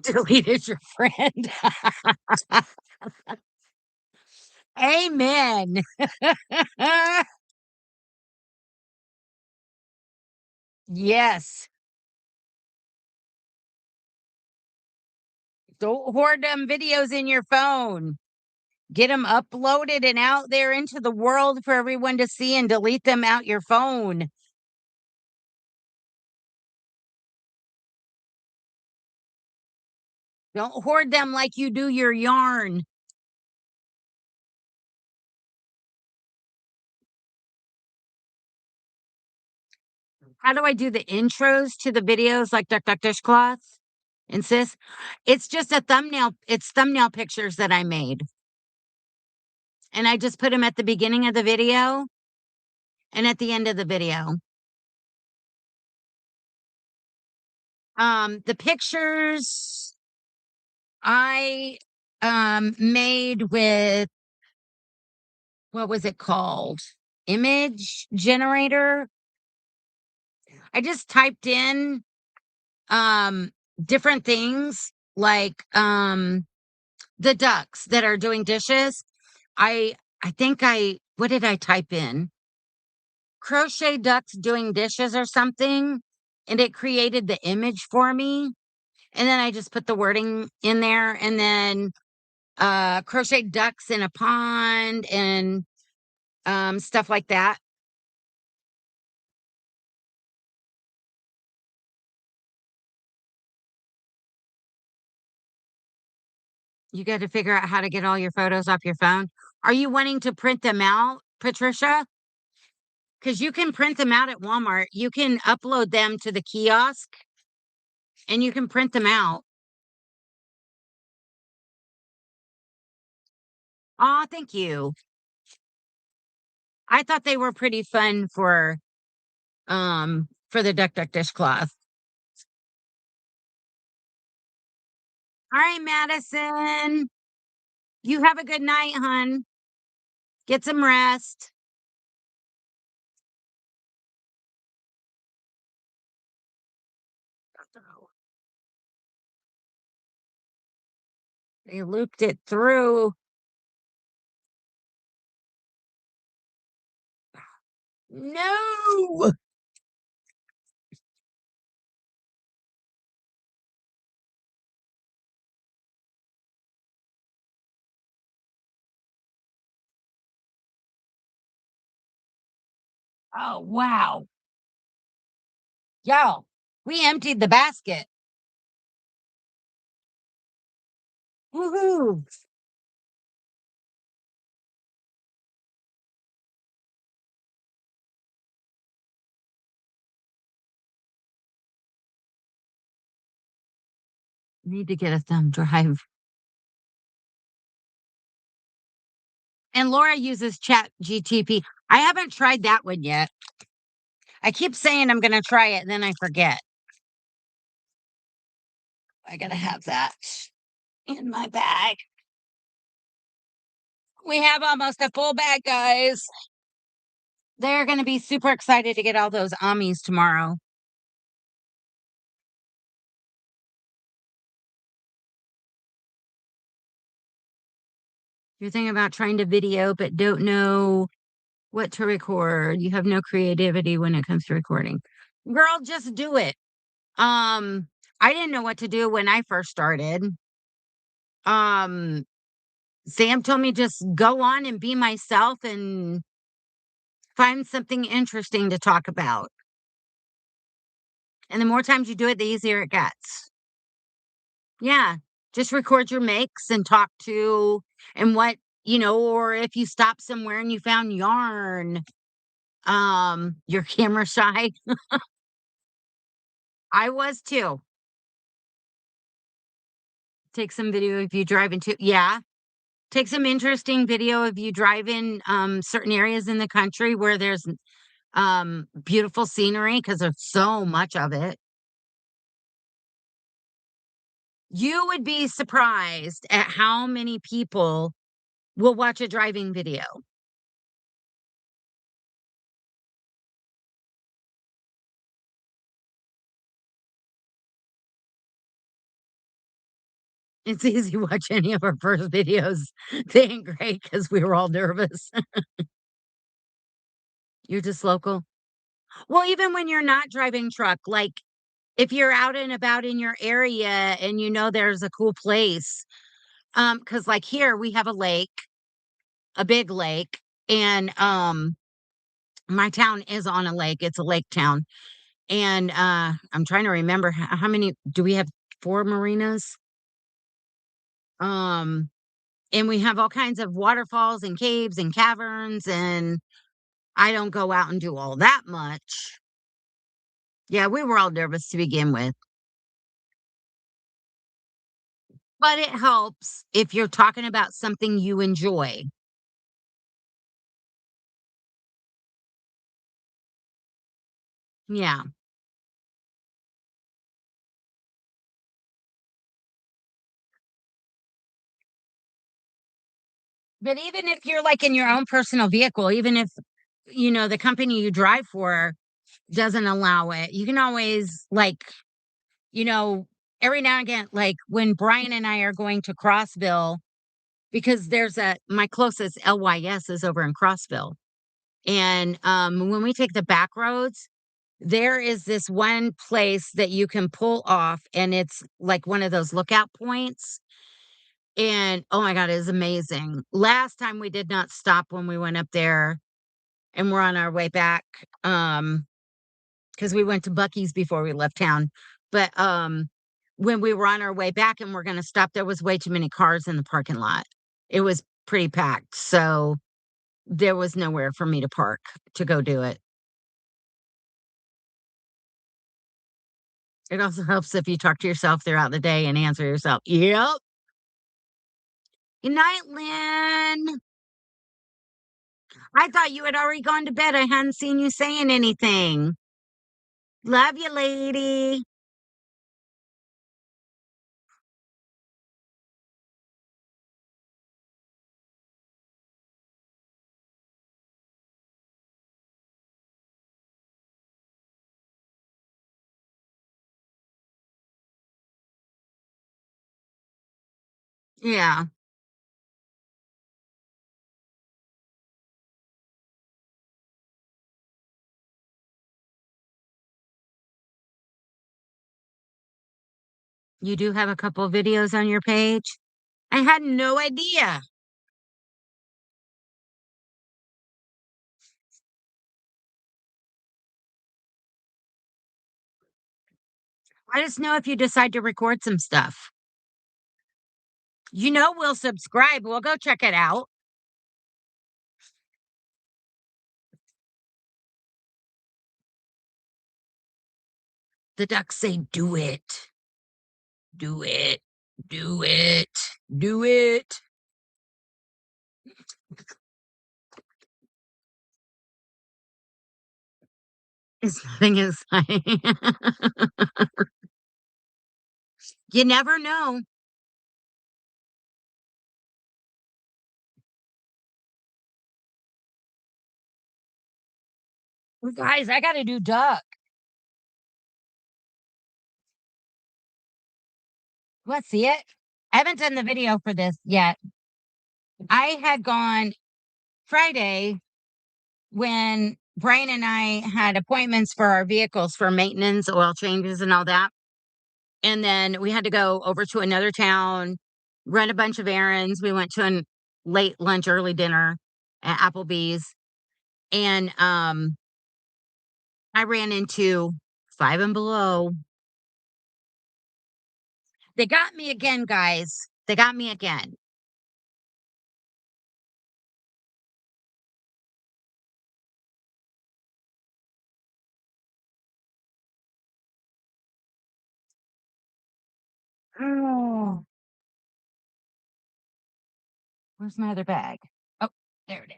Deleted your friend. Amen. Yes. Don't hoard them videos in your phone. Get them uploaded and out there into the world for everyone to see and delete them out your phone. Don't hoard them like you do your yarn. How do I do the intros to the videos like Duck Duck Dishcloths and Sis? It's just a thumbnail. It's thumbnail pictures that I made. And I just put them at the beginning of the video and at the end of the video. The pictures I made with what was it called? Image generator. I just typed in um different things like the ducks that are doing dishes. I think I what did I type in? Crochet ducks doing dishes or something, and it created the image for me. And then I just put the wording in there, and then crochet ducks in a pond and stuff like that. You got to figure out how to get all your photos off your phone. Are you wanting to print them out, Patricia? Because you can print them out at Walmart. You can upload them to the kiosk and you can print them out. Oh, thank you. I thought they were pretty fun for the Duck Duck Dishcloth. All right, Madison. You have a good night, hun. Get some rest. They looped it through. No. Oh, wow. Y'all, we emptied the basket. Woohoo. Need to get a thumb drive. And Laura uses Chat GTP. I haven't tried that one yet. I keep saying I'm going to try it, and then I forget. I got to have that in my bag. We have almost a full bag, guys. They're going to be super excited to get all those Amis tomorrow. You're thinking about trying to video, but don't know what to record. You have no creativity when it comes to recording. Girl, just do it. Um, I didn't know what to do when I first started. Um, Sam told me just go on and be myself and find something interesting to talk about. And the more times you do it, the easier it gets. Yeah. Just record your makes and talk to and what, or if you stop somewhere and you found yarn, you're camera shy. I was too. Take some video of you driving to, yeah. Take some interesting video of you driving certain areas in the country where there's beautiful scenery because there's so much of it. You would be surprised at how many people will watch a driving video. It's easy to watch any of our first videos. They ain't great because we were all nervous. You're just local? Well, even when you're not driving truck, like, if you're out and about in your area and there's a cool place, because like, here, we have a lake, a big lake, and, my town is on a lake, it's a lake town, and, I'm trying to remember how many do we have 4 marinas? Um, and we have all kinds of waterfalls and caves and caverns, and I don't go out and do all that much. Yeah, we were all nervous to begin with, but it helps if you're talking about something you enjoy. Yeah. But even if you're, like, in your own personal vehicle, even if, the company you drive for doesn't allow it, you can always, like, you know, every now and again, like, when Brian and I are going to Crossville, because my closest LYS is over in Crossville, and, when we take the back roads, there is this one place that you can pull off, and it's like one of those lookout points, and, oh my god, it is amazing. Last time we did not stop when we went up there, and we're on our way back, because we went to Buc-ee's before we left town, but, when we were on our way back and we're gonna stop, there was way too many cars in the parking lot. It was pretty packed, so there was nowhere for me to park to go do it. It also helps if you talk to yourself throughout the day and answer yourself, "Yep." "Good night, Lynn. I thought you had already gone to bed. I hadn't seen you saying anything. Love you, lady." Yeah, you do have a couple videos on your page? I had no idea. Let us know if you decide to record some stuff. We'll subscribe. We'll go check it out. The ducks say, "Do it. Do it. Do it. Do it." It's nothing is like you never know. Well, guys, I gotta do duck. Let's see it. I haven't done the video for this yet. I had gone Friday when Brian and I had appointments for our vehicles for maintenance, oil changes, and all that. And then we had to go over to another town, run a bunch of errands. We went to a late lunch, early dinner at Applebee's. And I ran into Five and Below. They got me again, guys. They got me again. Oh, where's my other bag? Oh, there it is.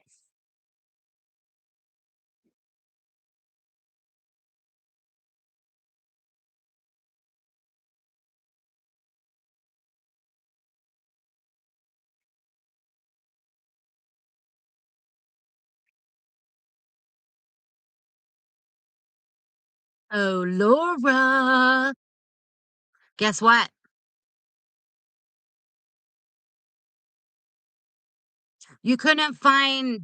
Oh, Laura. Guess what? You couldn't find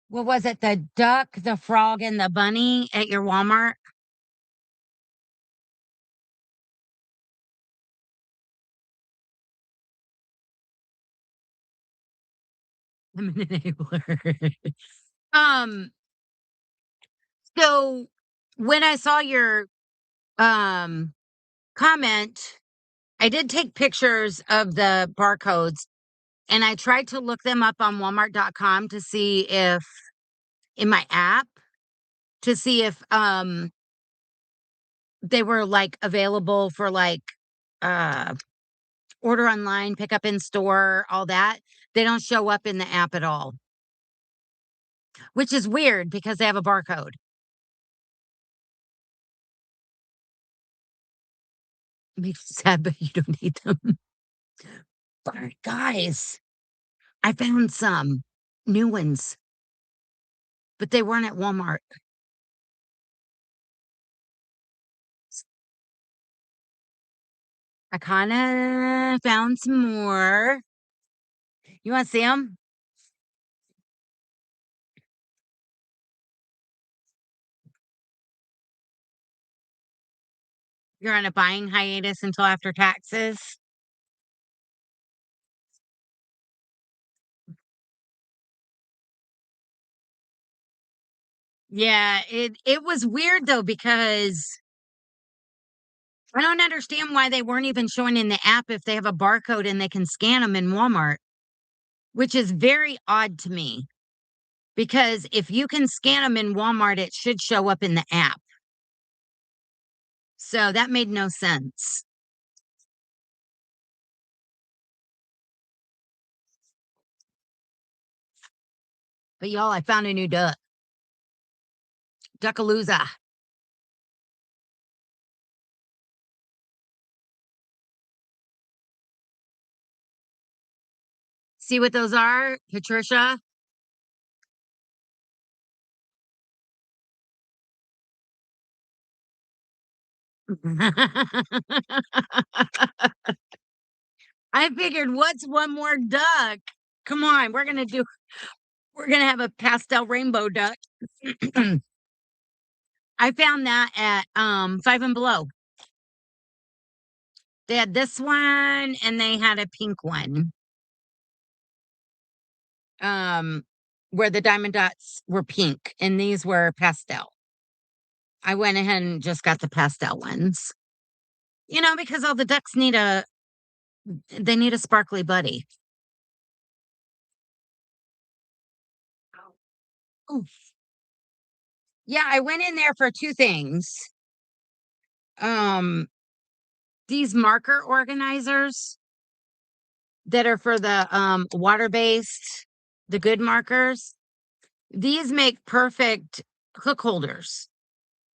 what was it? The duck, the frog, and the bunny at your Walmart? I'm an enabler. um, so when I saw your um comment, I did take pictures of the barcodes and I tried to look them up on walmart.com to see if in my app to see if they were like available for like uh order online, pick up in store, all that. They don't show up in the app at all, which is weird because they have a barcode. Makes me sad, but you don't need them. But guys, I found some new ones, but they weren't at Walmart. I kind of found some more. You want to see them? You're on a buying hiatus until after taxes. Yeah, it was weird though because I don't understand why they weren't even showing in the app if they have a barcode and they can scan them in Walmart, which is very odd to me because if you can scan them in Walmart, it should show up in the app. So that made no sense. But y'all, I found a new duck. Duckalooza. See what those are, Patricia? I figured, what's one more duck? Come on, we're gonna have a pastel rainbow duck. I found that at Five and Below. They had this one and they had a pink one. Um, where the diamond dots were pink and these were pastel. I went ahead and just got the pastel ones. Because all the ducks need a sparkly buddy. Oh, yeah, I went in there for two things. Um, these marker organizers that are for the water-based, the good markers. These make perfect hook holders.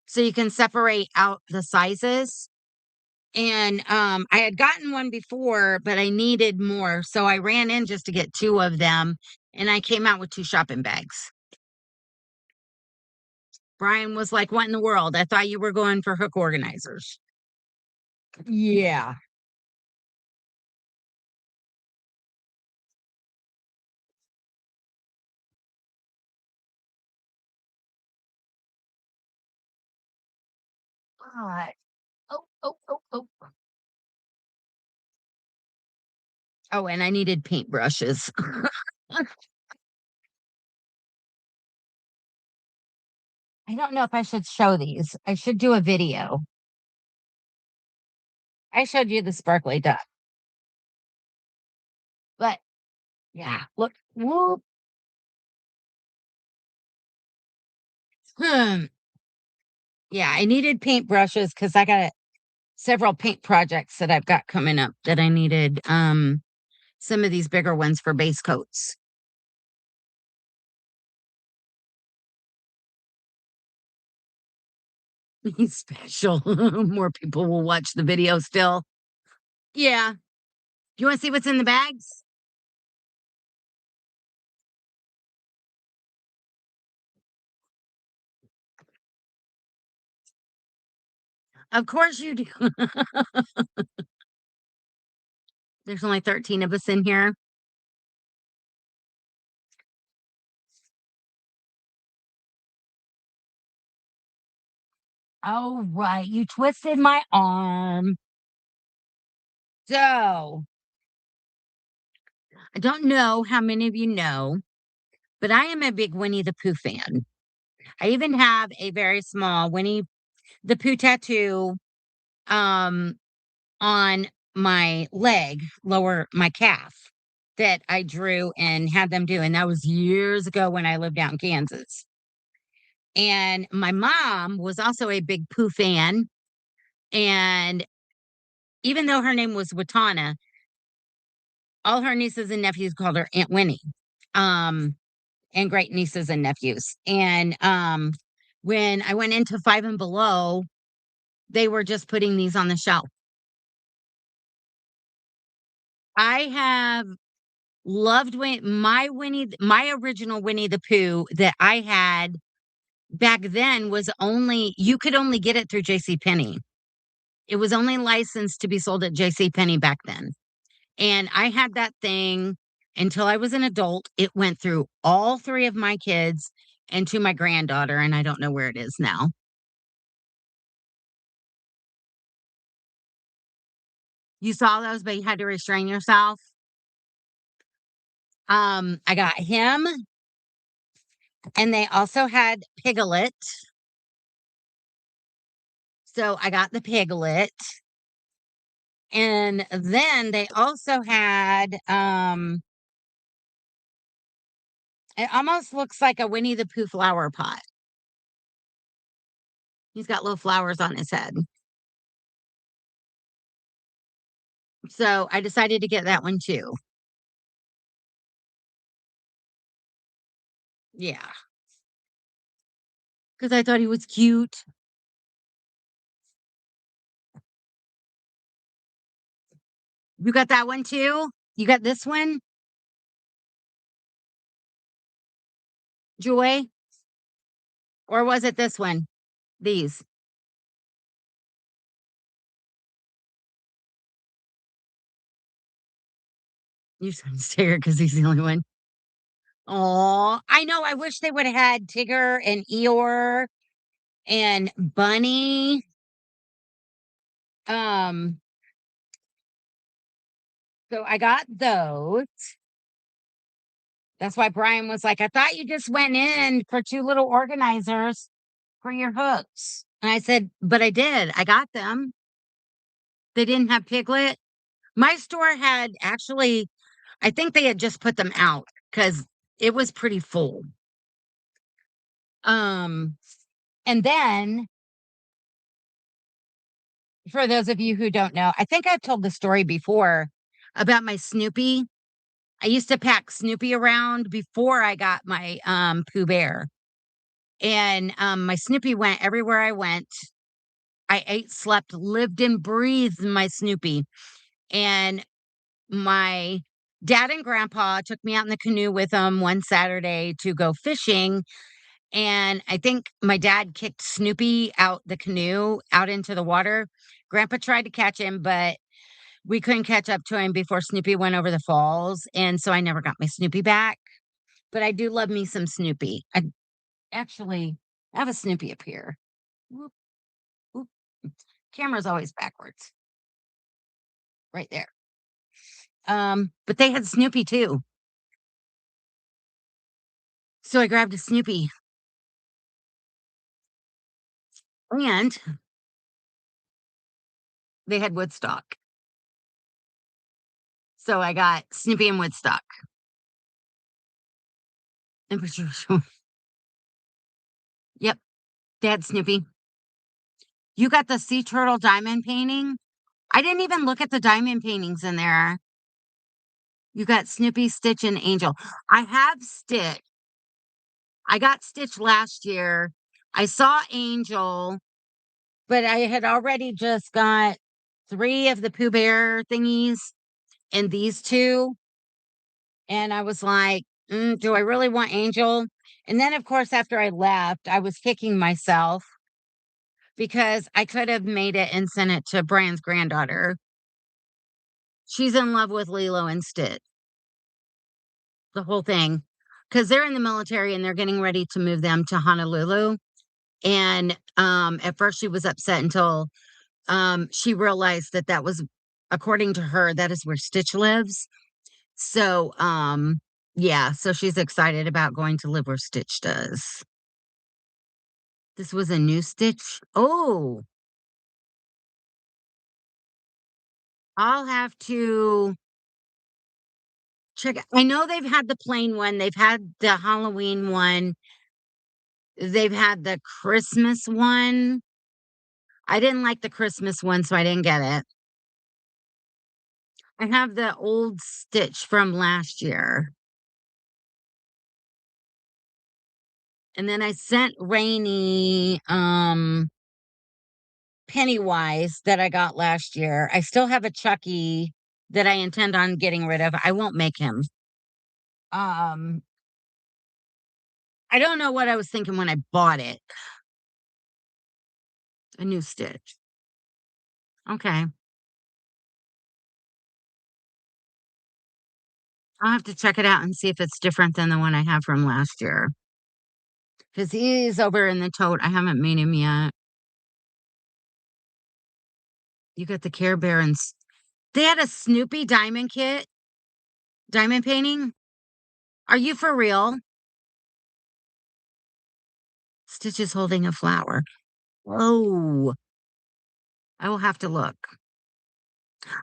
So you can separate out the sizes. And I had gotten one before, but I needed more. So I ran in just to get two of them and I came out with two shopping bags. Brian was like, "What in the world? I thought you were going for hook organizers." Yeah. God. Oh, oh, oh, oh. Oh, and I needed paintbrushes. I don't know if I should show these. I should do a video. I showed you the sparkly duck, but yeah, look. Whoop. Hmm. Yeah, I needed paint brushes because I got several paint projects that I've got coming up that I needed some of these bigger ones for base coats. Special. More people will watch the video still. Yeah. You want to see what's in the bags? Of course you do. There's only 13 of us in here. Oh, right. You twisted my arm. So, I don't know how many of you know, but I am a big Winnie the Pooh fan. I even have a very small Winnie the Pooh tattoo um on my leg, lower my calf that I drew and had them do. And that was years ago when I lived out in Kansas. And my mom was also a big Pooh fan. And even though her name was Watana, all her nieces and nephews called her Aunt Winnie. Um, and great nieces and nephews. And when I went into Five and Below, they were just putting these on the shelf. I have loved my original Winnie the Pooh that I had back then was only you could only get it through J.C. Penney. It was only licensed to be sold at J.C. Penney back then. And I had that thing until I was an adult. It went through all three of my kids and to my granddaughter, and I don't know where it is now. You saw those, but you had to restrain yourself. I got him, and they also had Piglet. So I got the Piglet. And then they also had it almost looks like a Winnie the Pooh flower pot. He's got little flowers on his head. So I decided to get that one too. Yeah, because I thought he was cute. You got that one too? You got this one, Joy? Or was it this one? These. You're so scared because he's the only one. Oh, I know. I wish they would have had Tigger and Eeyore and Bunny. Um, so I got those. That's why Brian was like, I thought you just went in for two little organizers for your hooks. And I said, but I did. I got them. They didn't have Piglet. My store had actually, I think they had just put them out because it was pretty full. Um, and then for those of you who don't know, I think I've told the story before about my Snoopy. I used to pack Snoopy around before I got my Pooh Bear. And my Snoopy went everywhere I went. I ate, slept, lived, and breathed my Snoopy. And my dad and grandpa took me out in the canoe with them one Saturday to go fishing. And I think my dad kicked Snoopy out the canoe out into the water. Grandpa tried to catch him, but we couldn't catch up to him before Snoopy went over the falls. And so I never got my Snoopy back. But I do love me some Snoopy. I actually have a Snoopy up here. Whoop, whoop. Camera's always backwards. Right there. But they had Snoopy too. So I grabbed a Snoopy. and they had Woodstock. So I got Snoopy and Woodstock. And Patricia. Yep, they had Snoopy. You got the sea turtle diamond painting? I didn't even look at the diamond paintings in there. You got Snoopy, Stitch, and Angel. I have Stitch. I got Stitch last year. I saw Angel, but I had already just got 3 of the Pooh Bear thingies and these 2, and I was like, "Do I really want Angel?" And then, of course, after I left, I was kicking myself because I could have made it and sent it to Brian's granddaughter. She's in love with Lilo and Stitch, the whole thing, because 'cause they're in the military and they're getting ready to move them to Honolulu, and, at first she was upset until, she realized that that was according to her, that is where Stitch lives. So, yeah, so she's excited about going to live where Stitch does. This was a new Stitch? Oh, I'll have to check I know they've had the plain one, they've had the Halloween one, they've had the Christmas one. I didn't like the Christmas one, so I didn't get it. I have the old Stitch from last year, and then I sent Rainy, Pennywise that I got last year. I still have a Chucky that I intend on getting rid of. I won't make him. Um, I don't know what I was thinking when I bought it. A new Stitch. Okay. I'll have to check it out and see if it's different than the one I have from last year. Because he's over in the tote. I haven't made him yet. You got the Care Bear and they had a Snoopy diamond kit, diamond painting. Are you for real? Stitch is holding a flower. Oh, I will have to look.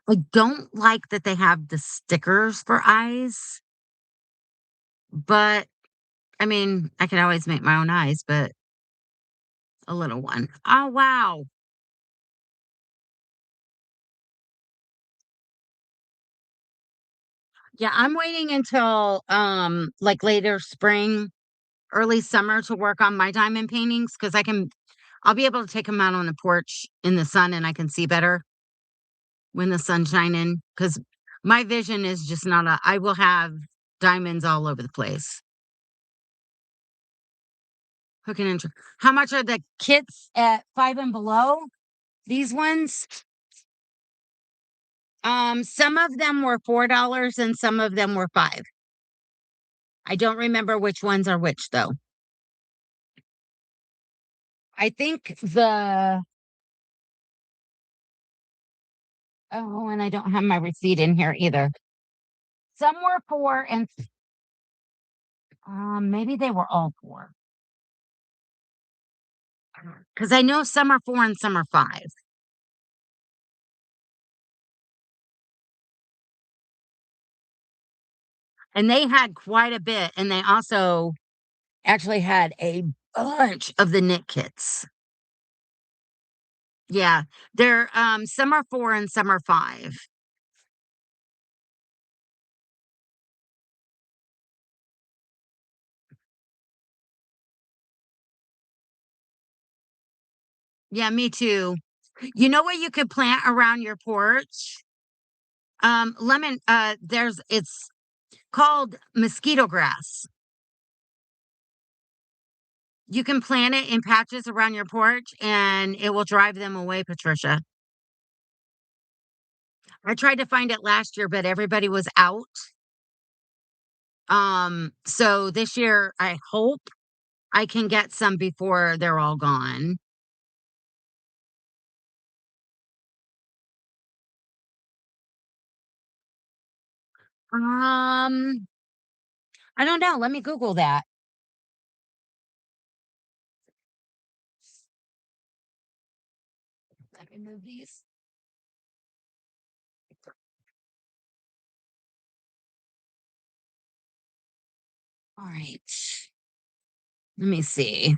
I don't like that they have the stickers for eyes, but I mean, I could always make my own eyes, but a little one. Oh, wow. Yeah, I'm waiting until like later spring, early summer to work on my diamond paintings because I'll be able to take them out on the porch in the sun and I can see better when the sun's shining. Because my vision is just not I will have diamonds all over the place. Hooking and how much are the kits at Five and Below? These ones? Some of them were $4 and some of them were 5. I don't remember which ones are which though. I think the oh, and I don't have my receipt in here either. Some were 4 and maybe they were all 4. Because I know some are 4 and some are 5. And they had quite a bit, and they also actually had a bunch of the knit kits. Yeah, they're, some are 4 and some are 5. Yeah, me too. You know what you could plant around your porch? Lemon, it's called mosquito grass. You can plant it in patches around your porch and it will drive them away, Patricia. I tried to find it last year, but everybody was out. So this year I hope I can get some before they're all gone. Um, I don't know. Let me Google that. Let me move these. All right. Let me see.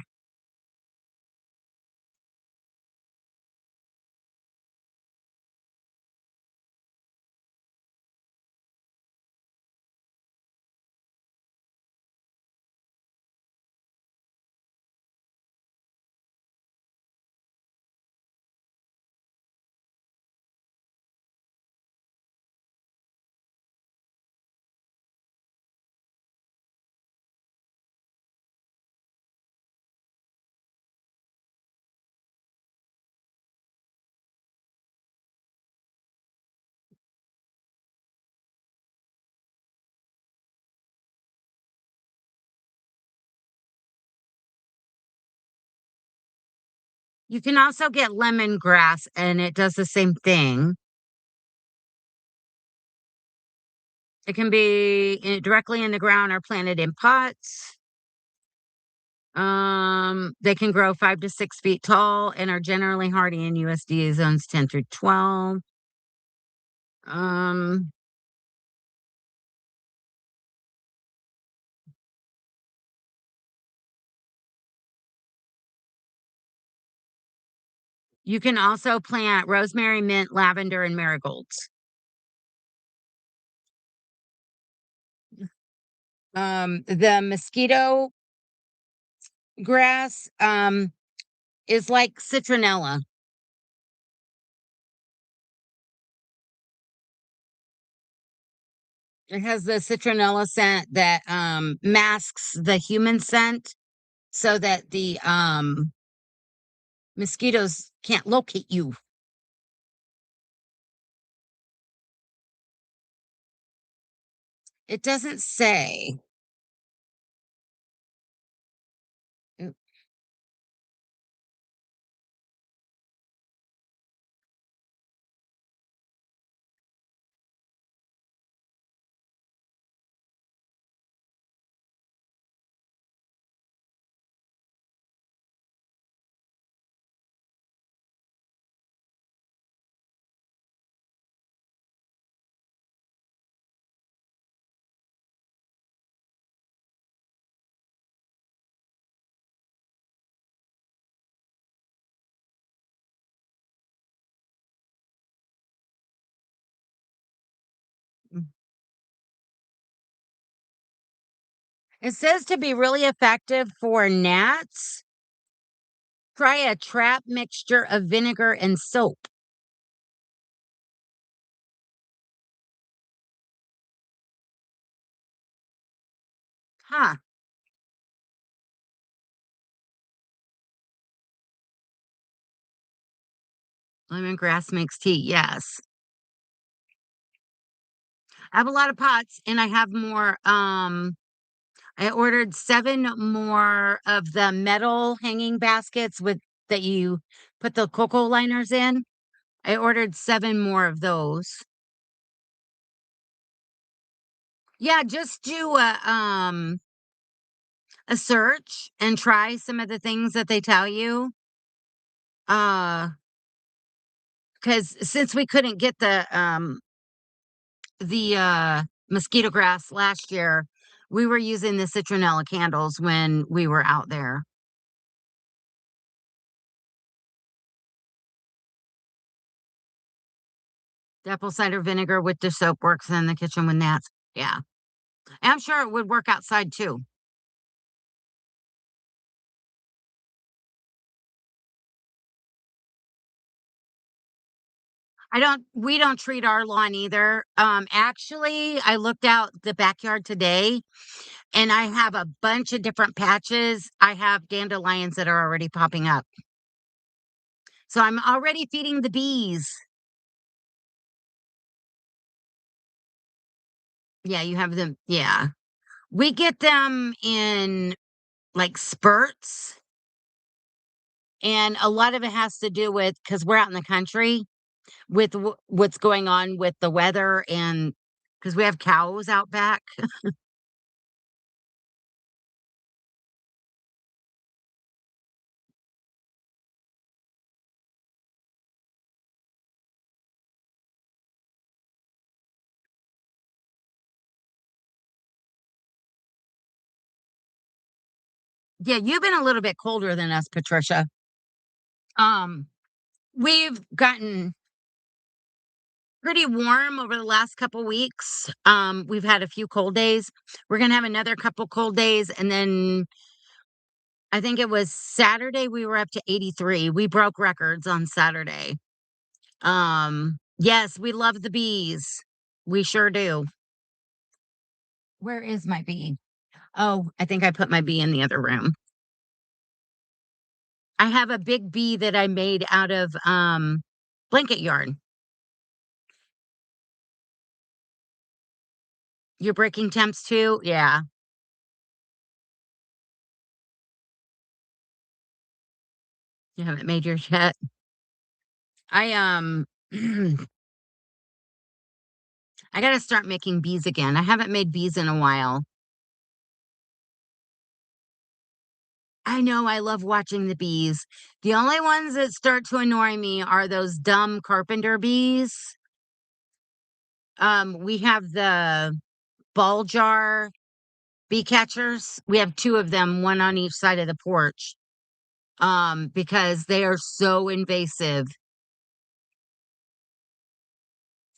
You can also get lemongrass, and it does the same thing. It can be directly in the ground or planted in pots. They can grow 5 to 6 feet tall and are generally hardy in USDA zones 10 through 12. Um, you can also plant rosemary, mint, lavender, and marigolds. The mosquito grass is like citronella. It has the citronella scent that masks the human scent so that the mosquitoes can't locate you. It doesn't say. Mm. It says to be really effective for gnats. Try a trap mixture of vinegar and soap. Huh. Lemongrass makes tea. Yes. I have a lot of pots and I have more. I ordered 7 more of the metal hanging baskets with that you put the cocoa liners in. I ordered 7 more of those. Yeah, just do a search and try some of the things that they tell you. Because since we couldn't get the mosquito grass last year, we were using the citronella candles when we were out there. The apple cider vinegar with the soap works in the kitchen with gnats. Yeah. And I'm sure it would work outside too. We don't treat our lawn either. Actually, I looked out the backyard today and I have a bunch of different patches. I have dandelions that are already popping up. So I'm already feeding the bees. Yeah, you have them. Yeah. We get them in like spurts. And a lot of it has to do with because we're out in the country with what's going on with the weather and because we have cows out back. Yeah, you've been a little bit colder than us, Patricia. Um, we've gotten pretty warm over the last couple weeks. We've had a few cold days. We're gonna have another couple cold days, and then I think it was Saturday we were up to 83. We broke records on Saturday. Yes, we love the bees. We sure do. Where is my bee? Oh, I think I put my bee in the other room. I have a big bee that I made out of blanket yarn. You're breaking temps too? Yeah. You haven't made yours yet. I I gotta start making bees again. I haven't made bees in a while. I know I love watching the bees. The only ones that start to annoy me are those dumb carpenter bees. We have the ball jar bee catchers. We have two of them, one on each side of the porch. Because they are so invasive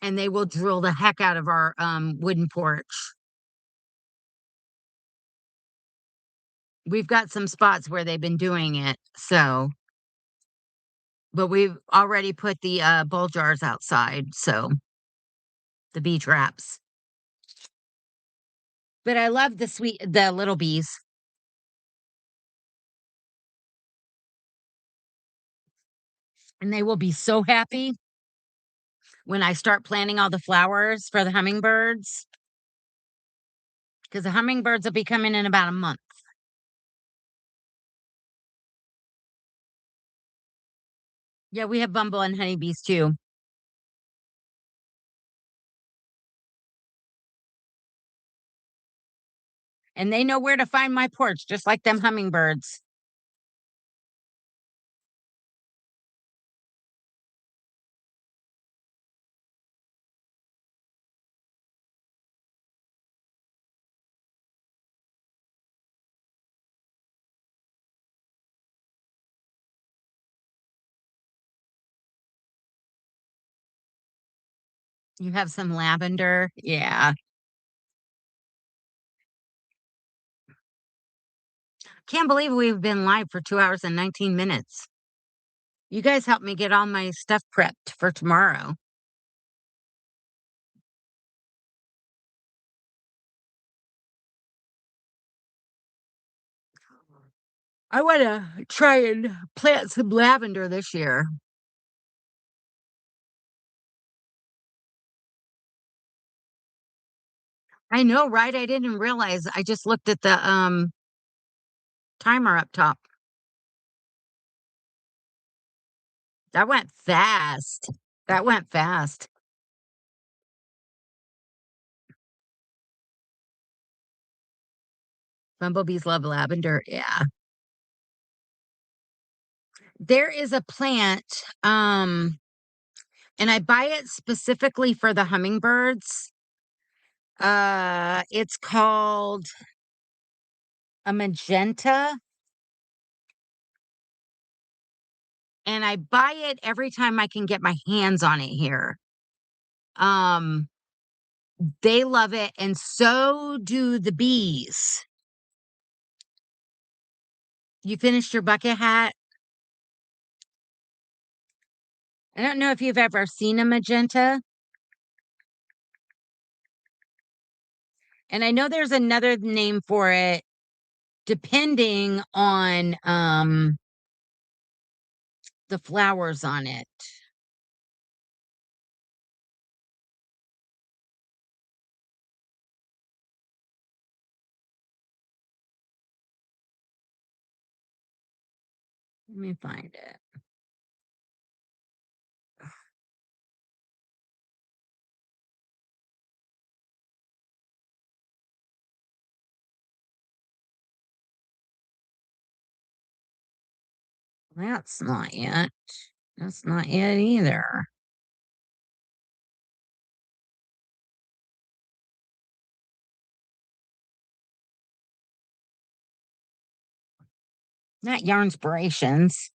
and they will drill the heck out of our wooden porch. We've got some spots where they've been doing it, so but we've already put the bull jars outside, so the bee traps. But I love the little bees. And they will be so happy when I start planting all the flowers for the hummingbirds, because the hummingbirds will be coming in about a month. Yeah, we have bumble and honeybees too. And they know where to find my porch, just like them hummingbirds. You have some lavender. Yeah. Can't believe we've been live for 2 hours and 19 minutes. You guys helped me get all my stuff prepped for tomorrow. I want to try and plant some lavender this year. I know, right? I didn't realize. I just looked at the timer up top. That went fast. That went fast. Bumblebees love lavender. Yeah. There is a plant, and I buy it specifically for the hummingbirds. It's called a magenta, and I buy it every time I can get my hands on it here. Um, they love it, and so do the bees. You finished your bucket hat? I don't know if you've ever seen a magenta, and I know there's another name for it depending on the flowers on it. Let me find it. That's not it. That's not it either. Not yarn inspirations.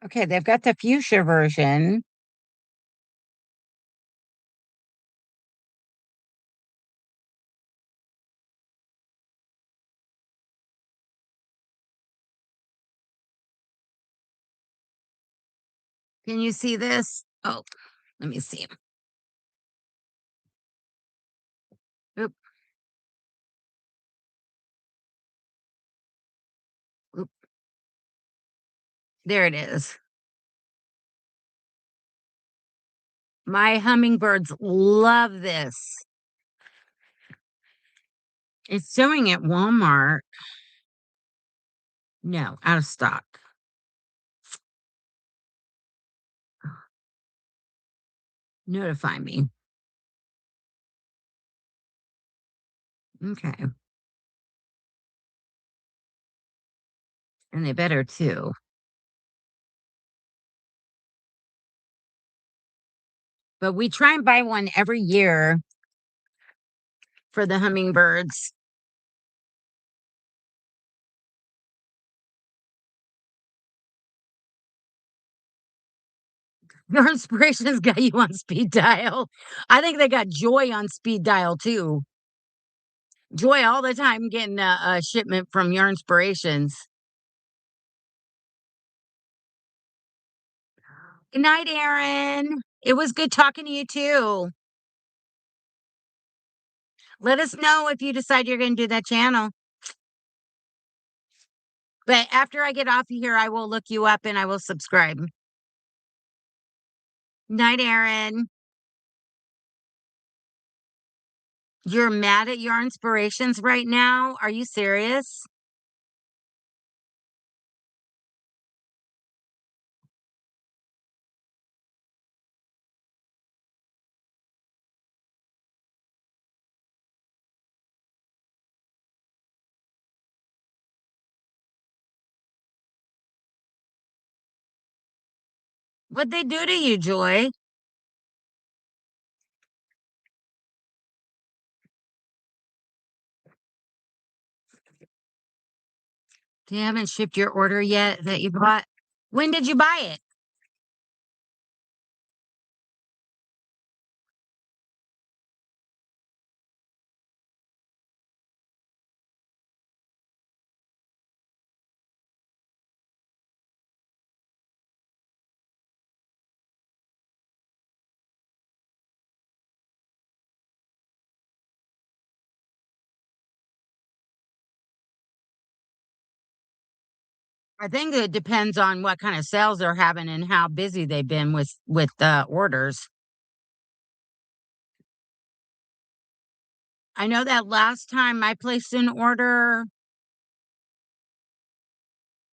Okay, they've got the fuchsia version. Can you see this? Oh, let me see. Oop, oop. There it is. My hummingbirds love this. It's showing at Walmart. No, out of stock. Notify me. Okay. And they better too. But we try and buy one every year for the hummingbirds. Your inspirations got you on speed dial. I think they got Joy on speed dial too. Joy all the time getting a shipment from your inspirations. Good night, Aaron. It was good talking to you too. Let us know if you decide you're going to do that channel. But after I get off of here, I will look you up and I will subscribe. Night, Aaron. You're mad at your inspirations right now? Are you serious? What'd they do to you, Joy? They haven't shipped your order yet that you bought? When did you buy it? I think it depends on what kind of sales they're having and how busy they've been with orders. I know that last time I placed an order,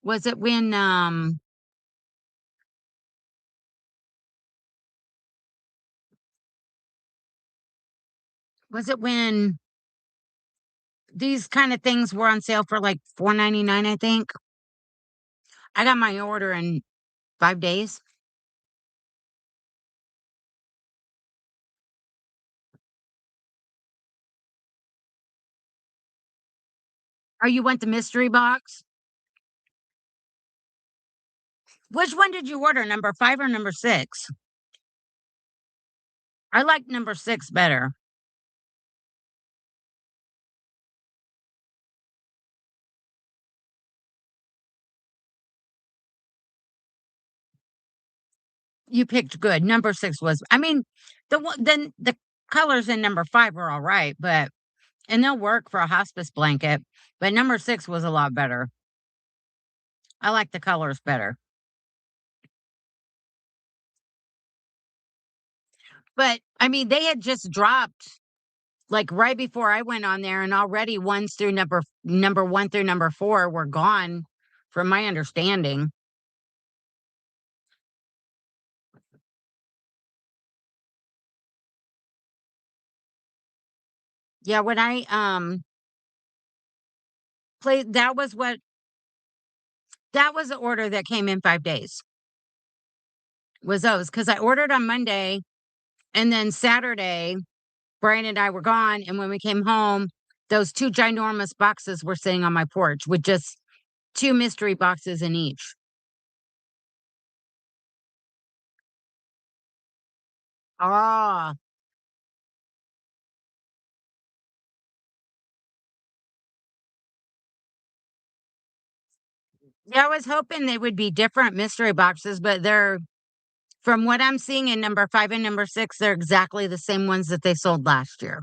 was it when was it when these kind of things were on sale for like 4.99, I think. I got my order in 5 days. Oh, you want the mystery box? Which one did you order, number 5 or number 6? I like number 6 better. You picked good. Number 6 was, I mean, the one then the colors in number 5 were all right, but and they'll work for a hospice blanket, but number 6 was a lot better. I like the colors better. But I mean, they had just dropped like right before I went on there, and already ones through number 1 through number 4 were gone from my understanding. Yeah, when I, played that was the order that came in 5 days, was those because I ordered on Monday, and then Saturday, Brian and I were gone, and when we came home, those 2 ginormous boxes were sitting on my porch with just 2 mystery boxes in each. Ah. Yeah, I was hoping they would be different mystery boxes, but they're from what I'm seeing in number 5 and number 6, they're exactly the same ones that they sold last year.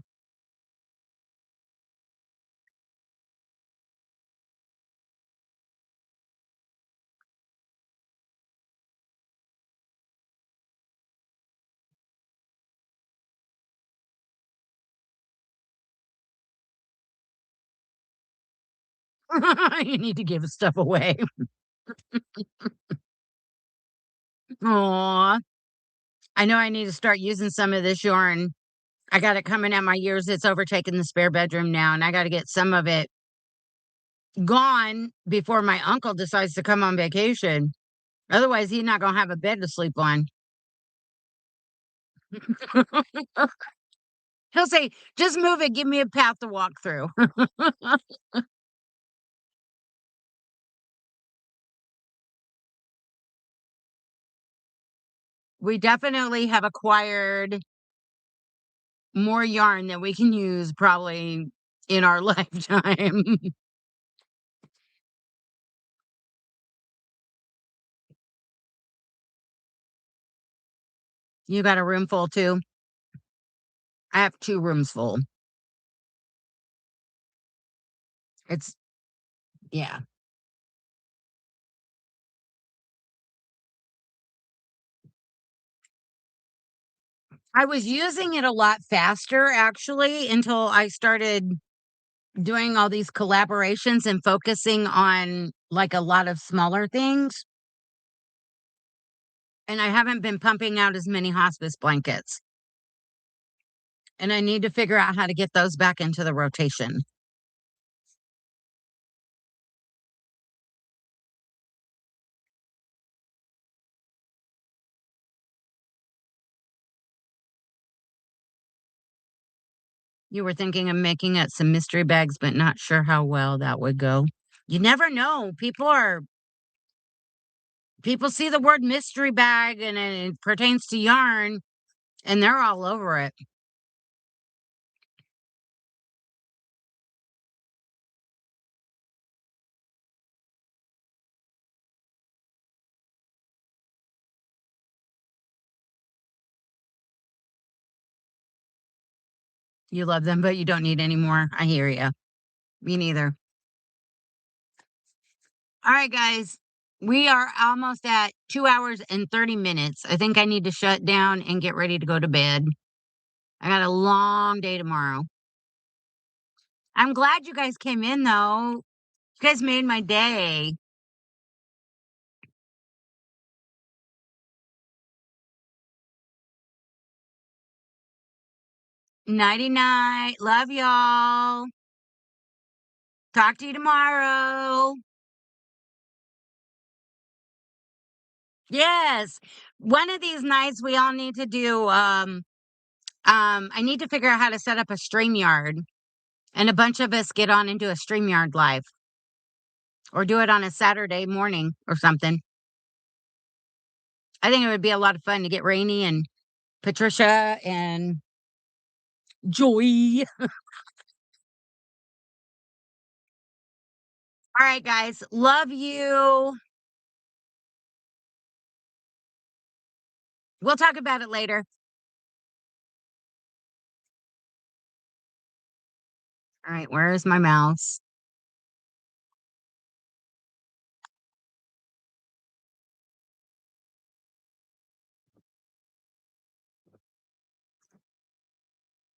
You need to give stuff away. Aw. I know I need to start using some of this yarn. I got it coming at my ears. It's overtaken the spare bedroom now, and I gotta get some of it gone before my uncle decides to come on vacation. Otherwise, he's not gonna have a bed to sleep on. He'll say, "Just move it, give me a path to walk through." We definitely have acquired more yarn than we can use probably in our lifetime. You got a room full too? I have 2 rooms full. It's yeah. I was using it a lot faster actually until I started doing all these collaborations and focusing on, like, a lot of smaller things, and I haven't been pumping out as many hospice blankets, and I need to figure out how to get those back into the rotation. You were thinking of making it some mystery bags, but not sure how well that would go. You never know. People see the word mystery bag and it pertains to yarn, and they're all over it. You love them, but you don't need any more. I hear you. Me neither. All right, guys. We are almost at 2 hours and 30 minutes. I think I need to shut down and get ready to go to bed. I got a long day tomorrow. I'm glad you guys came in, though. You guys made my day. Nighty night. Love y'all. Talk to you tomorrow. Yes. One of these nights we all need to do I need to figure out how to set up a StreamYard and a bunch of us get on and do a StreamYard live or do it on a Saturday morning or something. I think it would be a lot of fun to get Rainy and Patricia and Joy. All right, guys. Love you. We'll talk about it later. All right. Where is my mouse?